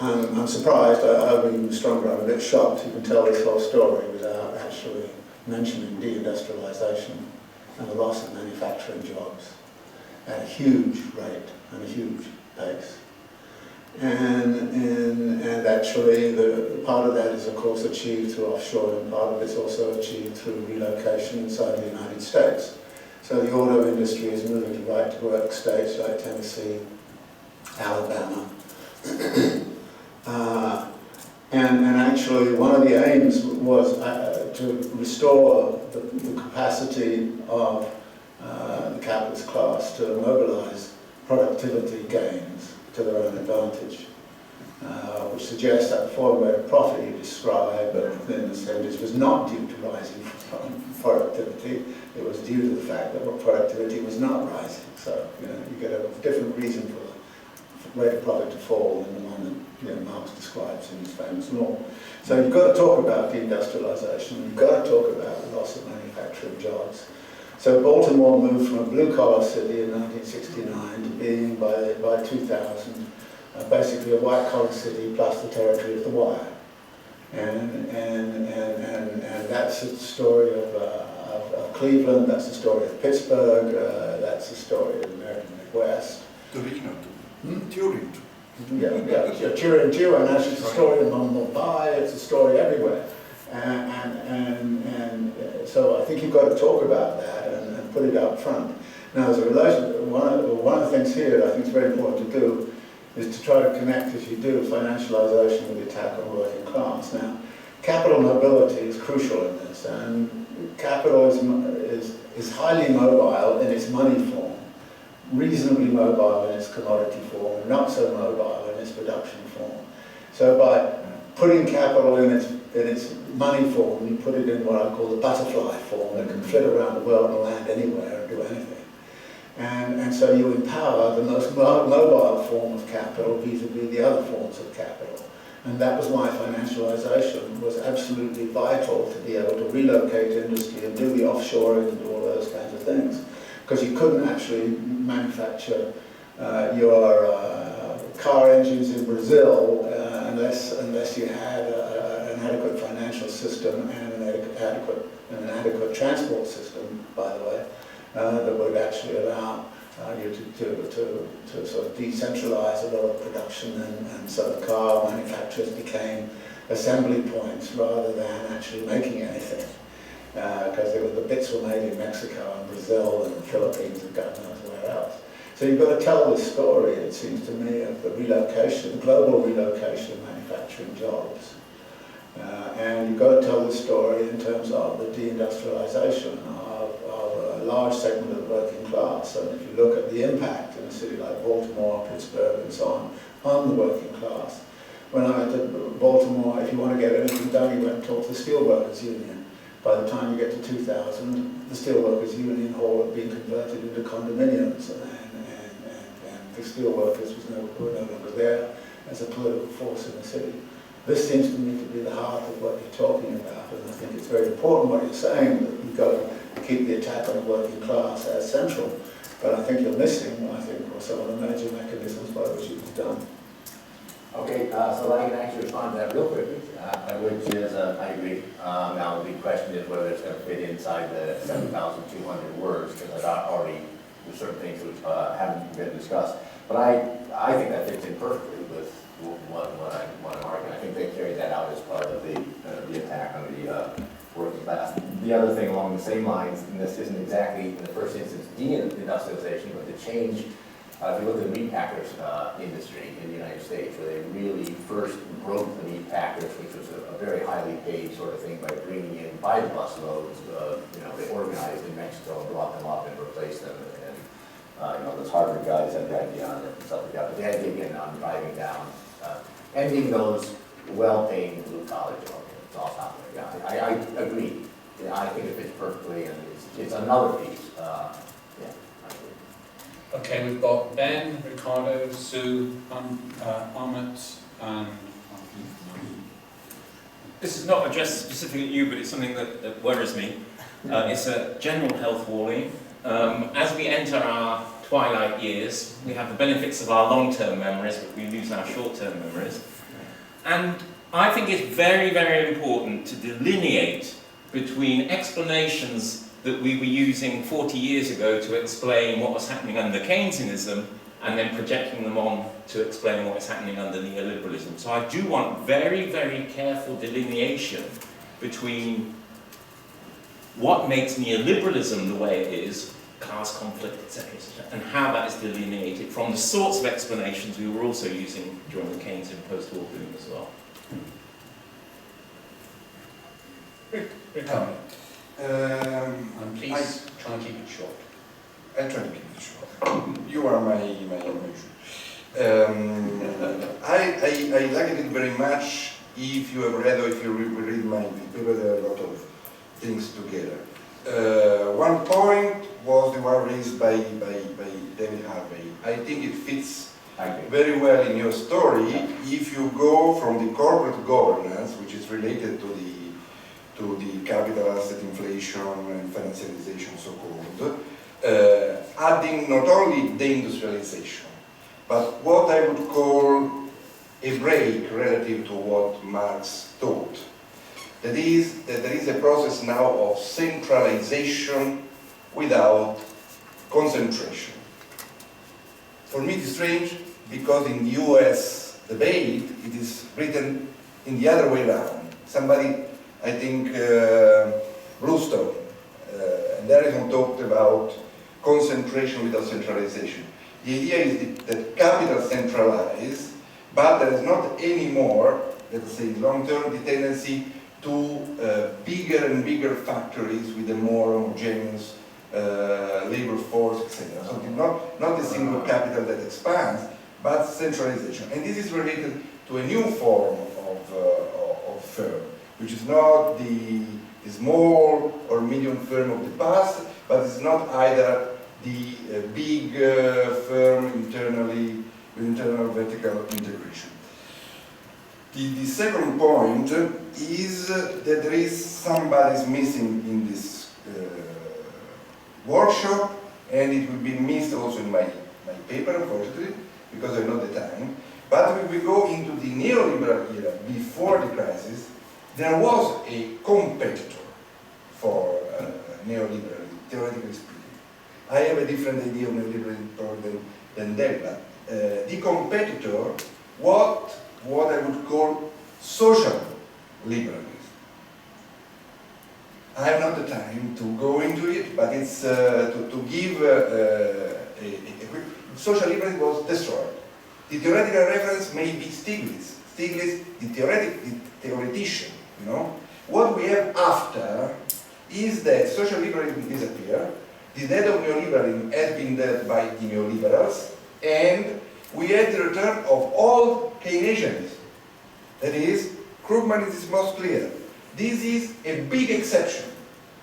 I'm surprised, I'll be stronger, I'm a bit shocked. You can tell this whole story without actually mentioning deindustrialization and the loss of manufacturing jobs at a huge rate and a huge pace. And actually, the part of that is, of course, achieved through offshore, and part of it's also achieved through relocation inside the United States. So the auto industry is moving to right-to-work states like Tennessee, Alabama. And actually, one of the aims was to restore the capacity of the capitalist class to mobilize productivity gains to their own advantage, which suggests that the falling rate of profit you described in the 70s was not due to rising productivity. It was due to the fact that productivity was not rising. So you get a different reason for the rate of profit to fall than the one that Marx describes in his famous law. So you've got to talk about deindustrialization. You've got to talk about the loss of manufacturing jobs. So Baltimore moved from a blue-collar city in 1969 to being, by 2000, basically a white-collar city plus the territory of the wire. And that's the story of Cleveland, that's the story of Pittsburgh, that's the story of the American Midwest. Torino, Turin. Yeah, Turin too, and that's the story of Mumbai, it's a story everywhere. And so I think you've got to talk about that and put it up front. Now, as a relation, one of the things here that I think is very important to do is to try to connect, as you do, financialization with the attack on the working class. Now, capital mobility is crucial in this, and capitalism is highly mobile in its money form, reasonably mobile in its commodity form, not so mobile in its production form. So by putting capital in its money form, you put it in what I call the butterfly form that can flit around the world and land anywhere and do anything. And so you empower the most mobile form of capital vis-a-vis the other forms of capital. And that was why financialization was absolutely vital to be able to relocate industry and do the offshoring and do all those kinds of things. Because you couldn't actually manufacture your car engines in Brazil unless you had an adequate financial system and an adequate transport system, by the way, that would actually allow you to sort of decentralize a lot of production, and so the car manufacturers became assembly points rather than actually making anything. Because the bits were made in Mexico and Brazil and the Philippines and God knows where else. So you've got to tell this story, it seems to me, of the relocation, the global relocation of manufacturing jobs. And you've got to tell the story in terms of the deindustrialization of a large segment of the working class. And if you look at the impact in a city like Baltimore, Pittsburgh, and so on the working class. When I went to Baltimore, if you want to get anything done, you went and talked to the Steelworkers Union. By the time you get to 2000, the Steelworkers Union Hall had been converted into condominiums, and the steelworkers were no longer there as a political force in the city. This seems to me to be the heart of what you're talking about, and I think it's very important what you're saying, that you've got to keep the attack on the working class as central. But I think you're missing, some of the major mechanisms by which it was done. Okay, so I can actually respond to that real quickly, which is, I agree. Now the big question is whether it's going to fit inside the 7,200 words, because I've already, there's certain things which haven't been discussed. But I think that fits in perfectly with what I'm arguing. I think they carried that out as part of the attack on the working class. The other thing along the same lines, and this isn't exactly in the first instance deindustrialization, but the change. If you look at the meat packers industry in the United States, where they really first broke the meat packers, which was a very highly paid sort of thing, by bringing in by the busloads. They organized in Mexico and brought them up and replaced them. And those Harvard guys had the idea on it and stuff like that. But the idea again on driving down, ending those well-paying blue-collar jobs. It's all happening. Yeah, I agree. I think it fits perfectly, and it's another piece. Okay, we've got Ben, Ricardo, Sue, Ahmet, This is not addressed specifically at you, but it's something that worries me. It's a general health warning. As we enter our twilight years, we have the benefits of our long-term memories, but we lose our short-term memories. And I think it's very, very important to delineate between explanations that we were using 40 years ago to explain what was happening under Keynesianism, and then projecting them on to explain what is happening under neoliberalism. So I do want very, very careful delineation between what makes neoliberalism the way it is, class conflict, etc., and how that is delineated from the sorts of explanations we were also using during the Keynesian post-war boom as well. Ricardo. And please try and keep it short. I try to keep it short. You are my emotion. I like it very much. If you have read or if you read my paper, there are a lot of things together. One point was the one raised by David Harvey. I think it fits very well in your story if you go from the corporate governance, which is related to the capital asset inflation and financialization, so-called, adding not only deindustrialization, but what I would call a break relative to what Marx taught. That is, that there is a process now of centralization without concentration. For me it is strange because in the US debate it is written in the other way around. Somebody, I think Bluestone, and Harrison talked about concentration without centralization. The idea is that capital centralized, but there is not anymore, let's say long-term, the tendency to bigger and bigger factories with a more homogeneous labor force, etc. So not a single capital that expands, but centralization. And this is related to a new form of firm, which is not the small or medium firm of the past, but it's not either the big firm internally with internal vertical integration. The second point is that there is somebody's missing in this workshop, and it will be missed also in my paper, unfortunately, because I know the time. But when we go into the neoliberal era, before the crisis, there was a competitor for neoliberalism, theoretically speaking. I have a different idea of neoliberalism than that, but the competitor, what I would call social liberalism. I have not the time to go into it, but it's to give social liberalism was destroyed. The theoretical reference may be Stiglitz. Stiglitz, the theoretician, you know. What we have after is that social liberalism disappeared, the death of neoliberalism has been dead by the neoliberals, and we had the return of all Keynesianism. That is, Krugman is most clear. This is a big exception.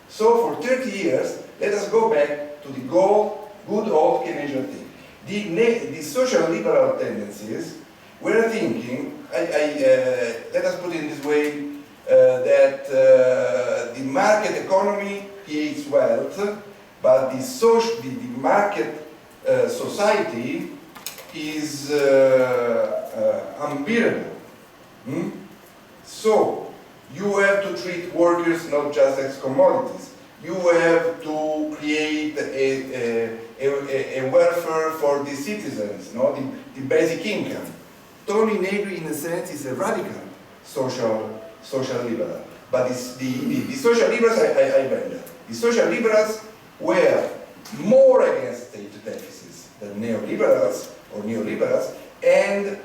So for 30 years, let us go back to the good old Keynesian thing. The social liberal tendencies were thinking, let us put it in this way, that the market economy creates wealth, but the market society is unbearable. So you have to treat workers not just as commodities. You have to create a welfare for the citizens, the basic income. Tony Negri, in a sense, is a radical social liberal. But the social liberals, I bend that. The social liberals were more against state deficits than neoliberals or neoliberals, and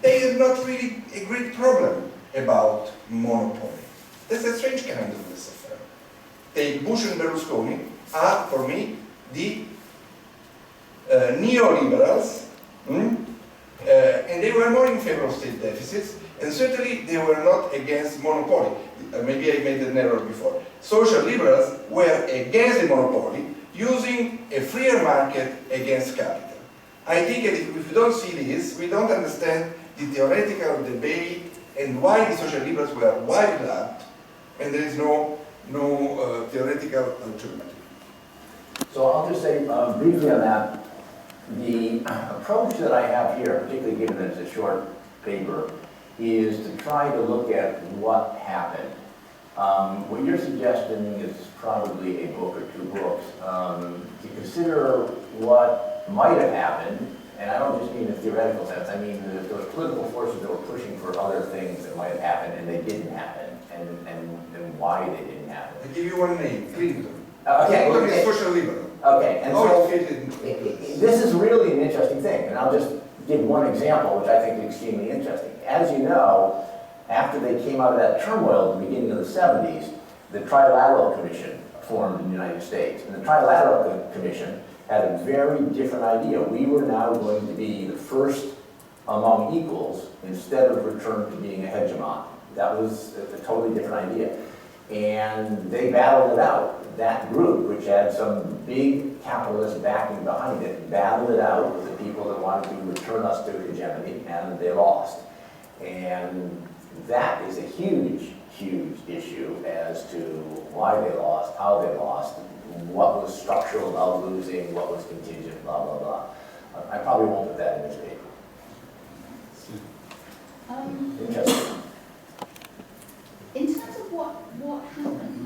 they have not really a great problem about monopoly. That's a strange kind of laissez-faire. Take Bush and Berlusconi are, for me, the neoliberals, and they were more in favor of state deficits, and certainly they were not against monopoly. Maybe I made an error before. Social liberals were against the monopoly, using a freer market against capital. I think that if we don't see this, we don't understand the theoretical debate and why the social liberals were wiped out, and there is no theoretical alternative. So I'll just say briefly on that, the approach that I have here, particularly given that it's a short paper, is to try to look at what happened. What you're suggesting is probably a book or two books to consider what might have happened, and I don't just mean in a theoretical sense, I mean there were political forces that were pushing for other things that might have happened and they didn't happen, and why they didn't happen. I give you one name, Clinton. Okay. Clinton is social liberal. Okay, and How so it fitted this is really an interesting thing, and I'll just give one example, which I think is extremely interesting. As you know, after they came out of that turmoil at the beginning of the 70s, the Trilateral Commission formed in the United States. And the Trilateral Commission had a very different idea. We were now going to be the first among equals instead of return to being a hegemon. That was a totally different idea. And they battled it out. That group, which had some big capitalist backing behind it, battled it out with the people that wanted to return us to hegemony, and they lost. And that is a huge, huge issue as to why they lost, how they lost, what was structural about losing, what was contingent, blah, blah, blah. I probably won't put that in this paper. Interesting. In terms of what happened,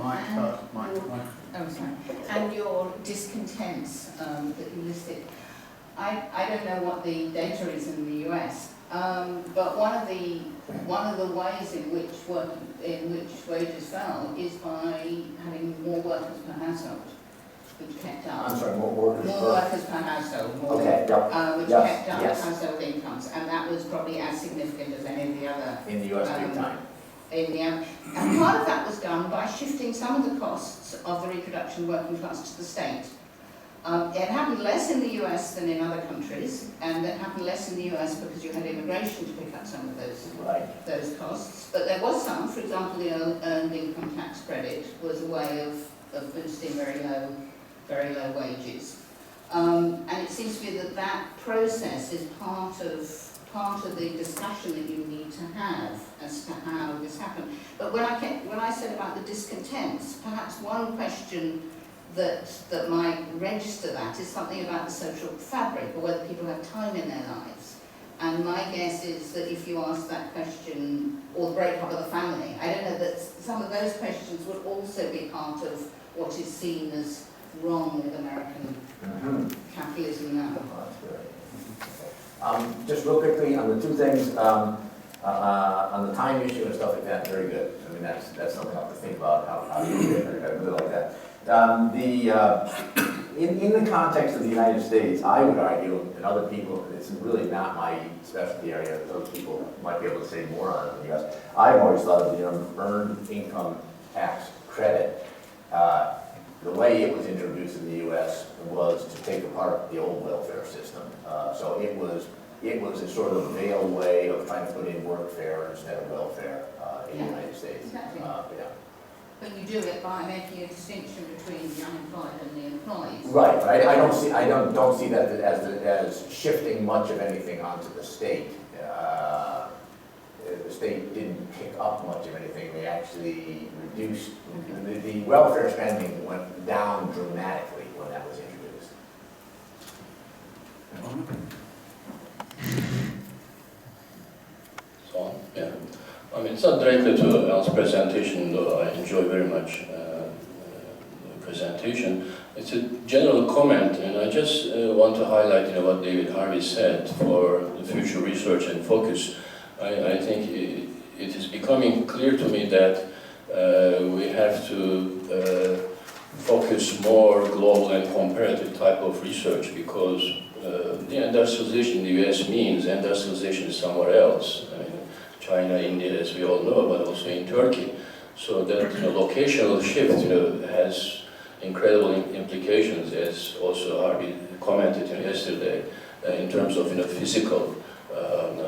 and your discontents that you listed, I don't know what the data is in the US, but one of the ways in which wages fell is by having more workers per household, which kept up. I'm sorry, more workers per household, okay, yep. which Yes, kept up yes. household incomes, and that was probably as significant as any of the other. In the US big time. And part of that was done by shifting some of the costs of the reproduction working class to the state. It happened less in the US than in other countries, and it happened less in the US because you had immigration to pick up some of those costs. But there was some, for example, the earned income tax credit was a way of boosting very low wages. And it seems to me that process is part of the discussion that you need to have as to how this happened. But when I said about the discontents, perhaps one question that might register that is something about the social fabric, or whether people have time in their lives. And my guess is that if you ask that question, or the breakup of the family, I don't know that some of those questions would also be part of what is seen as wrong with American capitalism now. Just real quickly on the two things, on the time issue and stuff like that, very good. I mean, that's something I'll have to think about, how you do it, I really like that. In the context of the United States, I would argue, and other people, it's really not my specialty area, those people might be able to say more on it than the US. I've always thought of the earned income tax credit. The way it was introduced in the US was to take apart the old welfare system. So it was a sort of veiled way of trying to put in workfare instead of welfare in the United States. Exactly. Yeah. But you do it by making a distinction between the unemployed and the employed. Right, but I don't see that as shifting much of anything onto the state. The state didn't pick up much of anything. They actually reduced, the welfare spending went down dramatically when that was introduced. So, yeah. I mean, it's not directly to Al's presentation, though I enjoy very much the presentation. It's a general comment, and I just want to highlight what David Harvey said for the future research and focus. I think it is becoming clear to me that we have to focus more global and comparative type of research, because the industrialization in the US means industrialization is somewhere else. I mean, China, India, as we all know, but also in Turkey. So that locational shift has incredible implications, as also Harvey commented yesterday, in terms of physical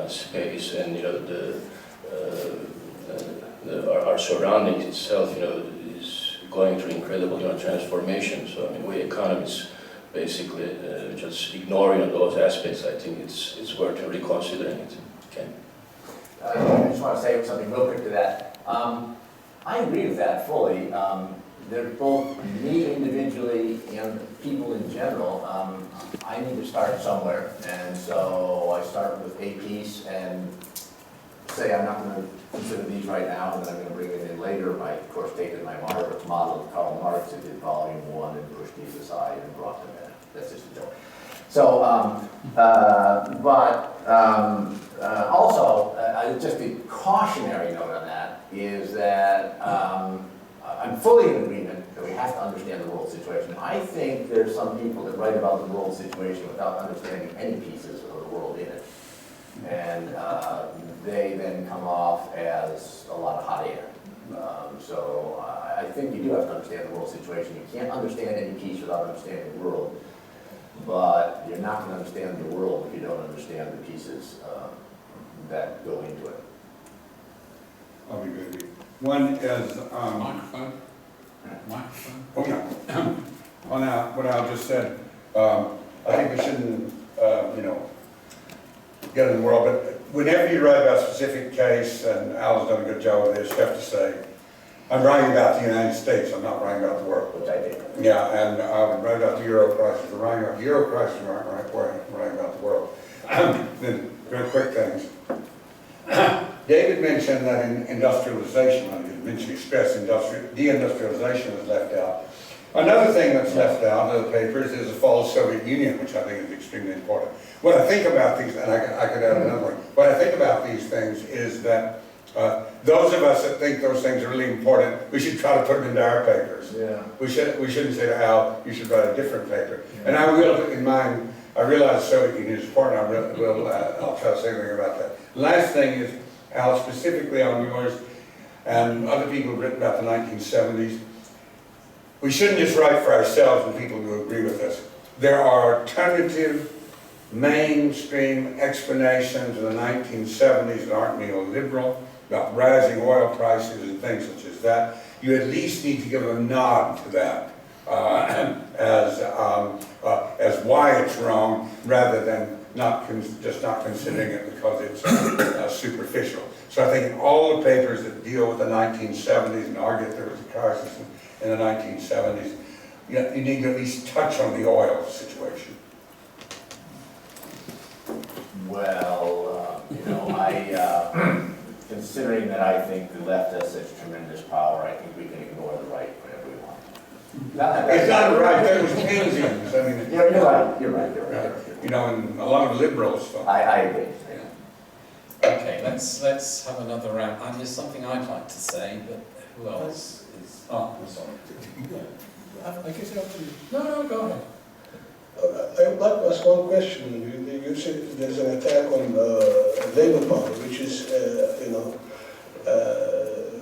space and our surroundings itself is going through incredible transformation. So I mean, we economists basically just ignoring those aspects. I think it's worth reconsidering it. Okay. I just want to say something real quick to that. I agree with that fully. There's both me individually and people in general. I need to start somewhere, and so I start with a piece and say I'm not going to consider these right now, and then I'm going to bring it in later. I, of course, taken my model of Karl Marx and did volume 1 and pushed these aside and brought them in. That's just a joke. So, also, just a cautionary note on that is that I'm fully in agreement that we have to understand the world situation. I think there's some people that write about the world situation without understanding any pieces of the world in it. And they then come off as a lot of hot air. So I think you do have to understand the world situation. You can't understand any piece without understanding the world. But you're not going to understand the world if you don't understand the pieces that go into it. I'll be good. One is Microphone. oh no. On what Al just said, I think we shouldn't, get in the world. But whenever you write about a specific case, and Al's done a good job of this, you have to say, I'm writing about the United States. I'm not writing about the world. Which I did. Yeah, and I'm writing about the Euro crisis. I'm writing about the Euro crisis. I'm writing about the world. Then very quick things. David mentioned that in industrialization, I didn't mention express deindustrialization was left out. Another thing that's left out of the papers is the fall of the Soviet Union, which I think is extremely important. When I think about these, and I could add another one, when I think about these things is that those of us that think those things are really important, we should try to put them into our papers. Yeah. We shouldn't say to Al, you should write a different paper. Yeah. And I will, in mind, I realize the Soviet Union is important. I'll try to say something about that. Last thing is, Al, specifically on yours, and other people have written about the 1970s. We shouldn't just write for ourselves and people who agree with us. There are alternative, mainstream explanations of the 1970s that aren't neoliberal, about rising oil prices and things such as that. You at least need to give a nod to that as why it's wrong, rather than just not considering it because it's superficial. So I think in all the papers that deal with the 1970s and argue that there was a crisis in the 1970s, you need to at least touch on the oil situation. Well, considering that I think the left has such tremendous power, I think we can ignore the right whenever we want. It's not right. There was Keynesians. I mean, you're right. You're right. And a lot of liberals. So. I agree. Okay, let's have another round. There's something I'd like to say, but who else is? Oh, I'm sorry. I guess I have to. No, go ahead. I would like to ask one question. You said there's an attack on labor power, which is,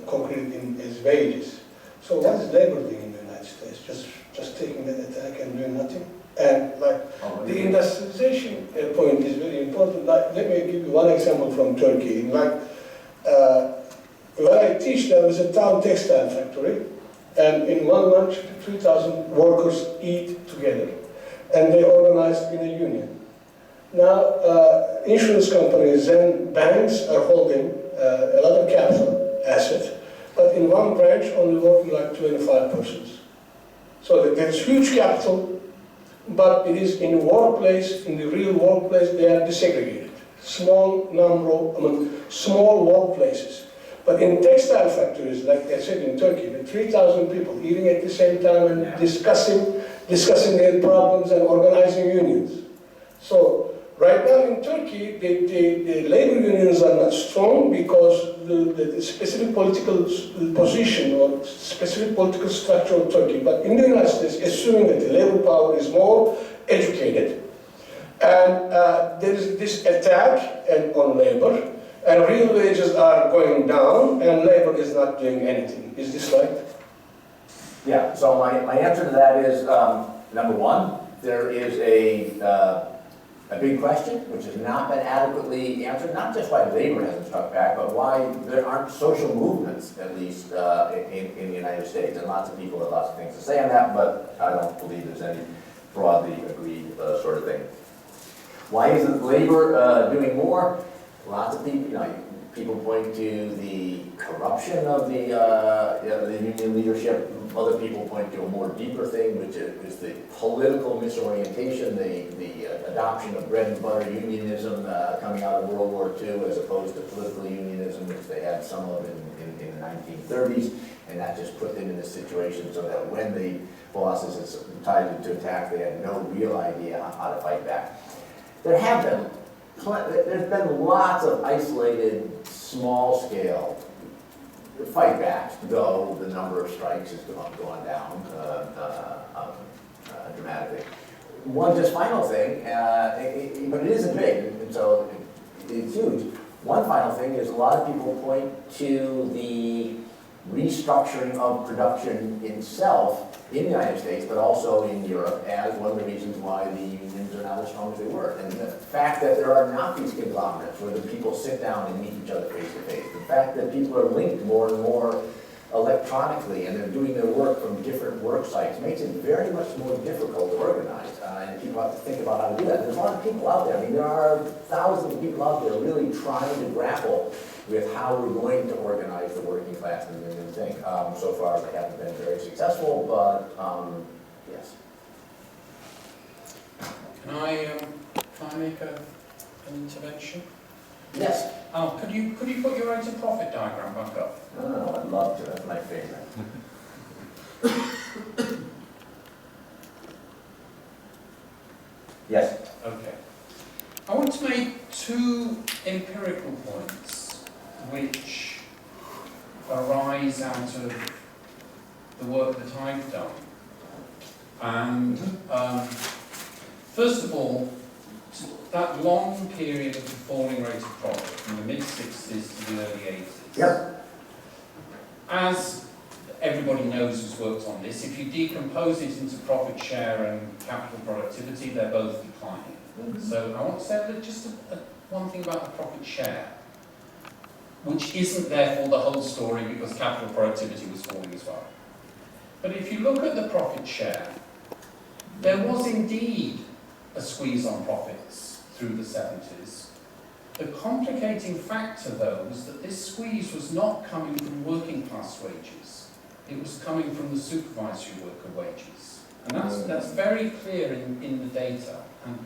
concrete as wages. So what is labor doing in the United States? Just taking that attack and doing nothing? And the industrialization point is very important. Let me give you one example from Turkey. When I teach, there was a town textile factory, and in 1 month, 3,000 workers eat together, and they organized in a union. Now, insurance companies and banks are holding a lot of capital asset, but in one branch, only working like 25 persons. So there's huge capital, but it is in the workplace, in the real workplace, they are desegregated. Small workplaces. But in textile factories, like I said in Turkey, the 3,000 people eating at the same time and discussing their problems and organizing unions. So right now in Turkey, the labor unions are not strong because the specific political position or specific political structure of Turkey. But in the United States, assuming that the labor power is more educated, and there is this attack on labor, and real wages are going down, and labor is not doing anything. Is this right? Yeah, so my answer to that is, number one, there is a big question which has not been adequately answered, not just why labor hasn't struck back, but why there aren't social movements, at least in the United States. And lots of people have lots of things to say on that, but I don't believe there's any broadly agreed sort of thing. Why isn't labor doing more? Lots of people, People point to the corruption of the union leadership. Other people point to a more deeper thing, which is the political misorientation, the adoption of bread and butter unionism coming out of World War II, as opposed to political unionism, which they had some of in the 1930s, and that just put them in this situation so that when the bosses decided to attack, they had no real idea how to fight back. There's been lots of isolated, small-scale fight backs, though the number of strikes has gone down dramatically. One just final thing, but it isn't big, and so it's huge. One final thing is a lot of people point to the restructuring of production itself in the United States, but also in Europe, as one of the reasons why the unions are not as strong as they were. And the fact that there are not these conglomerates where the people sit down and meet each other face to face, the fact that people are linked more and more electronically and they're doing their work from different work sites makes it very much more difficult to organize. And people have to think about how to do that. There's a lot of people out there. I mean, there are thousands of people out there really trying to grapple with how we're going to organize the working class and the new thing. So far, they haven't been very successful, but yes. Can I make an intervention? Yes. Oh, could you put your rate of profit diagram back up? No, I'd love to. That's my favorite. Yes. Okay. I want to make two empirical points which arise out of the work that I've done. And first of all, that long period of the falling rate of profit from the mid-60s to the early 80s. Yep. As everybody knows who's worked on this, if you decompose it into profit share and capital productivity, they're both declining. Mm-hmm. So I want to say just one thing about the profit share, which isn't therefore the whole story because capital productivity was falling as well. But if you look at the profit share, there was indeed a squeeze on profits through the 70s. The complicating factor, though, was that this squeeze was not coming from working class wages. It was coming from the supervisory worker wages. And that's very clear in the data. And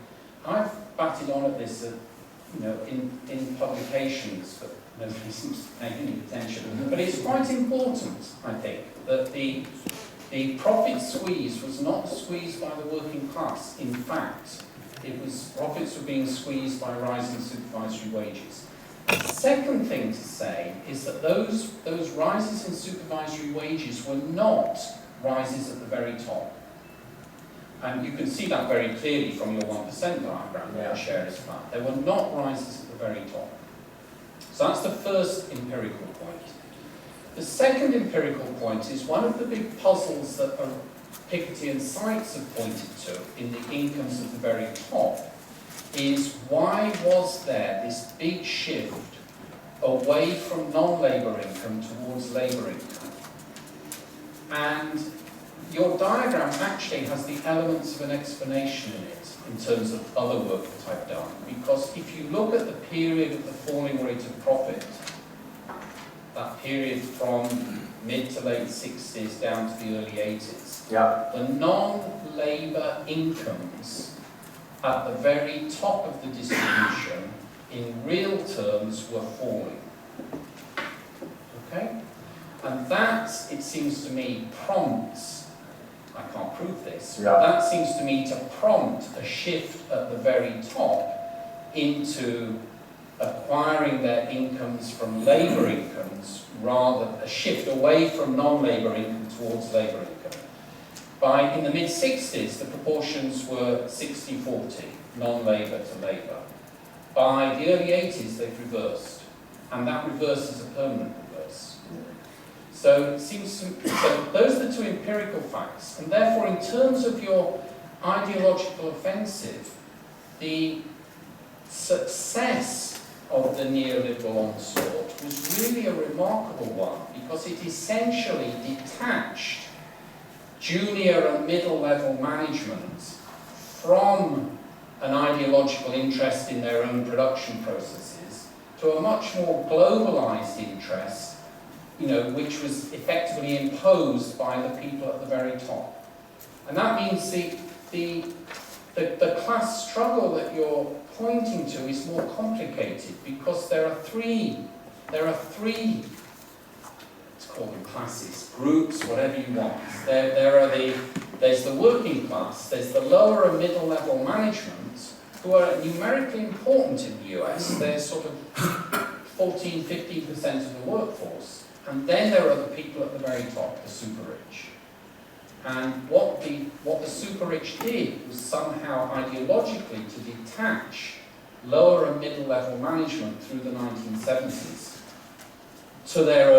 I've batted on at this in publications, but nobody seems to pay any attention. But it's quite important, I think, that the profit squeeze was not squeezed by the working class. In fact, profits were being squeezed by rising supervisory wages. The second thing to say is that those rises in supervisory wages were not rises at the very top. And you can see that very clearly from your 1% diagram where the share is flat. There were not rises at the very top. So that's the first empirical point. The second empirical point is one of the big puzzles that Piketty and Sykes have pointed to in the incomes at the very top is why was there this big shift away from non-labour income towards labour income? And your diagram actually has the elements of an explanation in it in terms of other work that I've done. Because if you look at the period of the falling rate of profit, that period from mid to late 60s down to the early 80s, the non-labour incomes at the very top of the distribution in real terms were falling. Okay? And that, it seems to me, prompts, I can't prove this, but that seems to me to prompt a shift at the very top into acquiring their incomes from labour incomes, rather a shift away from non-labour income towards labour income. In the mid-60s, the proportions were 60-40, non-labour to labour. By the early 80s, they've reversed, and that reverse is a permanent reverse. So it seems to, so those are the two empirical facts, and therefore, in terms of your ideological offensive, the success of the neoliberal onslaught was really a remarkable one, because it essentially detached junior and middle level management from an ideological interest in their own production processes to a much more globalized interest, which was effectively imposed by the people at the very top. And that means the class struggle that you're pointing to is more complicated because there are three, let's call them classes, groups, whatever you want. There's the working class, there's the lower and middle level management, who are numerically important in the US. They're sort of 14–15% of the workforce. And then there are the people at the very top, the super rich. And what the super rich did was somehow ideologically to detach lower and middle level management through the 1970s to their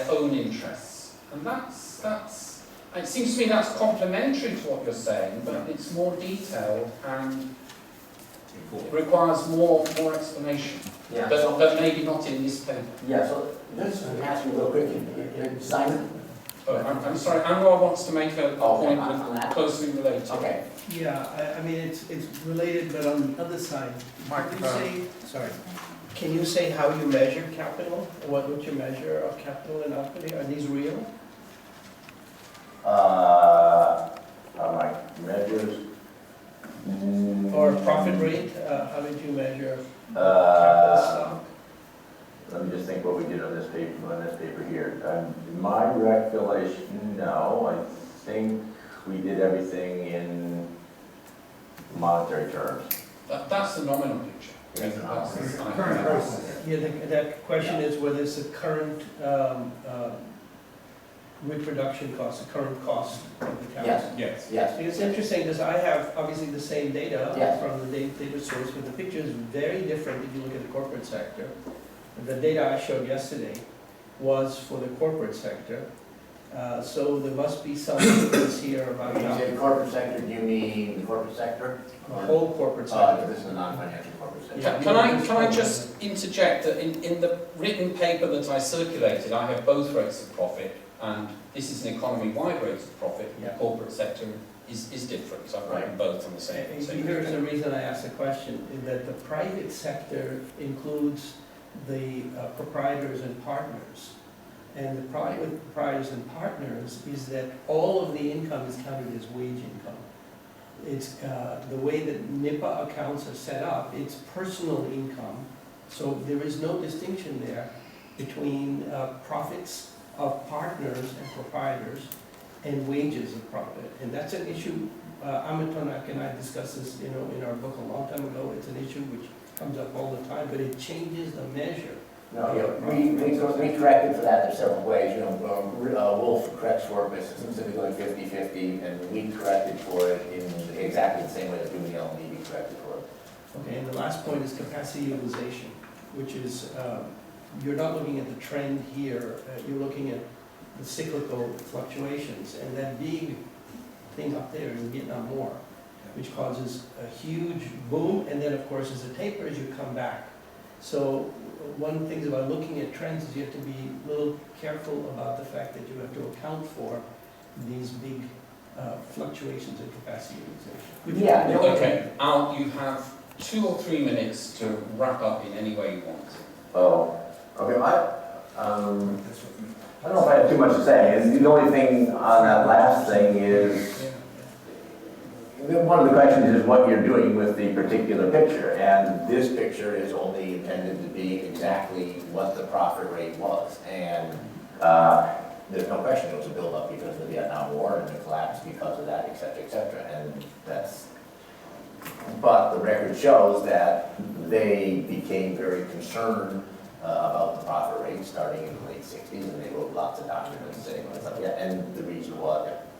own interests. And it seems to me that's complementary to what you're saying, but it's more detailed and it requires more explanation. Yeah. But maybe not in this paper. Yeah, so just ask you real quick, Simon? I'm sorry, Anwar wants to make a point on that. closely related. Okay. Yeah, I mean, it's related, but on the other side. Can you say how you measure capital? What would you measure of capital and equity? Are these real? My measures. Or profit rate? How did you measure capital stock? Let me just think what we did on this paper here. My recollection, no, I think we did everything in monetary terms. That's the nominal picture. Yeah, the question is whether it's the current reproduction cost, the current cost of the capital. Yes. It's interesting because I have obviously the same data Yes. from the data source, but the picture is very different if you look at the corporate sector. The data I showed yesterday was for the corporate sector. So there must be some difference here about When you how say corporate sector, do you mean the corporate sector? the whole corporate sector. This is a non-financial corporate sector. Yeah. Can I just interject that in the written paper that I circulated, I have both rates of profit, and this is an economy-wide rate of profit. Yeah. The corporate sector is different, so I've written both on the same. Here's the reason I asked the question, is that the private sector includes the proprietors and partners. And the problem with proprietors and partners is that all of the income is counted as wage income. It's the way that NIPA accounts are set up, it's personal income. So there is no distinction there between profits of partners and proprietors and wages of profit. And that's an issue, Amitonak and I discussed this in our book a long time ago. It's an issue which comes up all the time, but it changes the measure. No, we corrected for that. There's several ways. Wolf corrects for it specifically 50-50, and we corrected for it in exactly the same way that Dumiel and Levy corrected for it. Okay, and the last point is capacity utilization, which is, you're not looking at the trend here, you're looking at the cyclical fluctuations, and that big thing up there is the Vietnam War, which causes a huge boom, and then of course as it tapers, you come back. So one of the things about looking at trends is you have to be a little careful about the fact that you have to account for these big fluctuations in capacity utilization. Yeah. Okay, Al, you have 2 or 3 minutes to wrap up in any way you want. Oh, okay. I don't know if I have too much to say. And the only thing on that last thing is, one of the questions is what you're doing with the particular picture, and this picture is only intended to be exactly what the profit rate was, and there's no question it was a build-up because of the Vietnam War and the collapse because of that, et cetera, and that's. But the record shows that they became very concerned about the profit rate starting in the late 60s, and they wrote lots of documents saying stuff. Yeah, and the reason was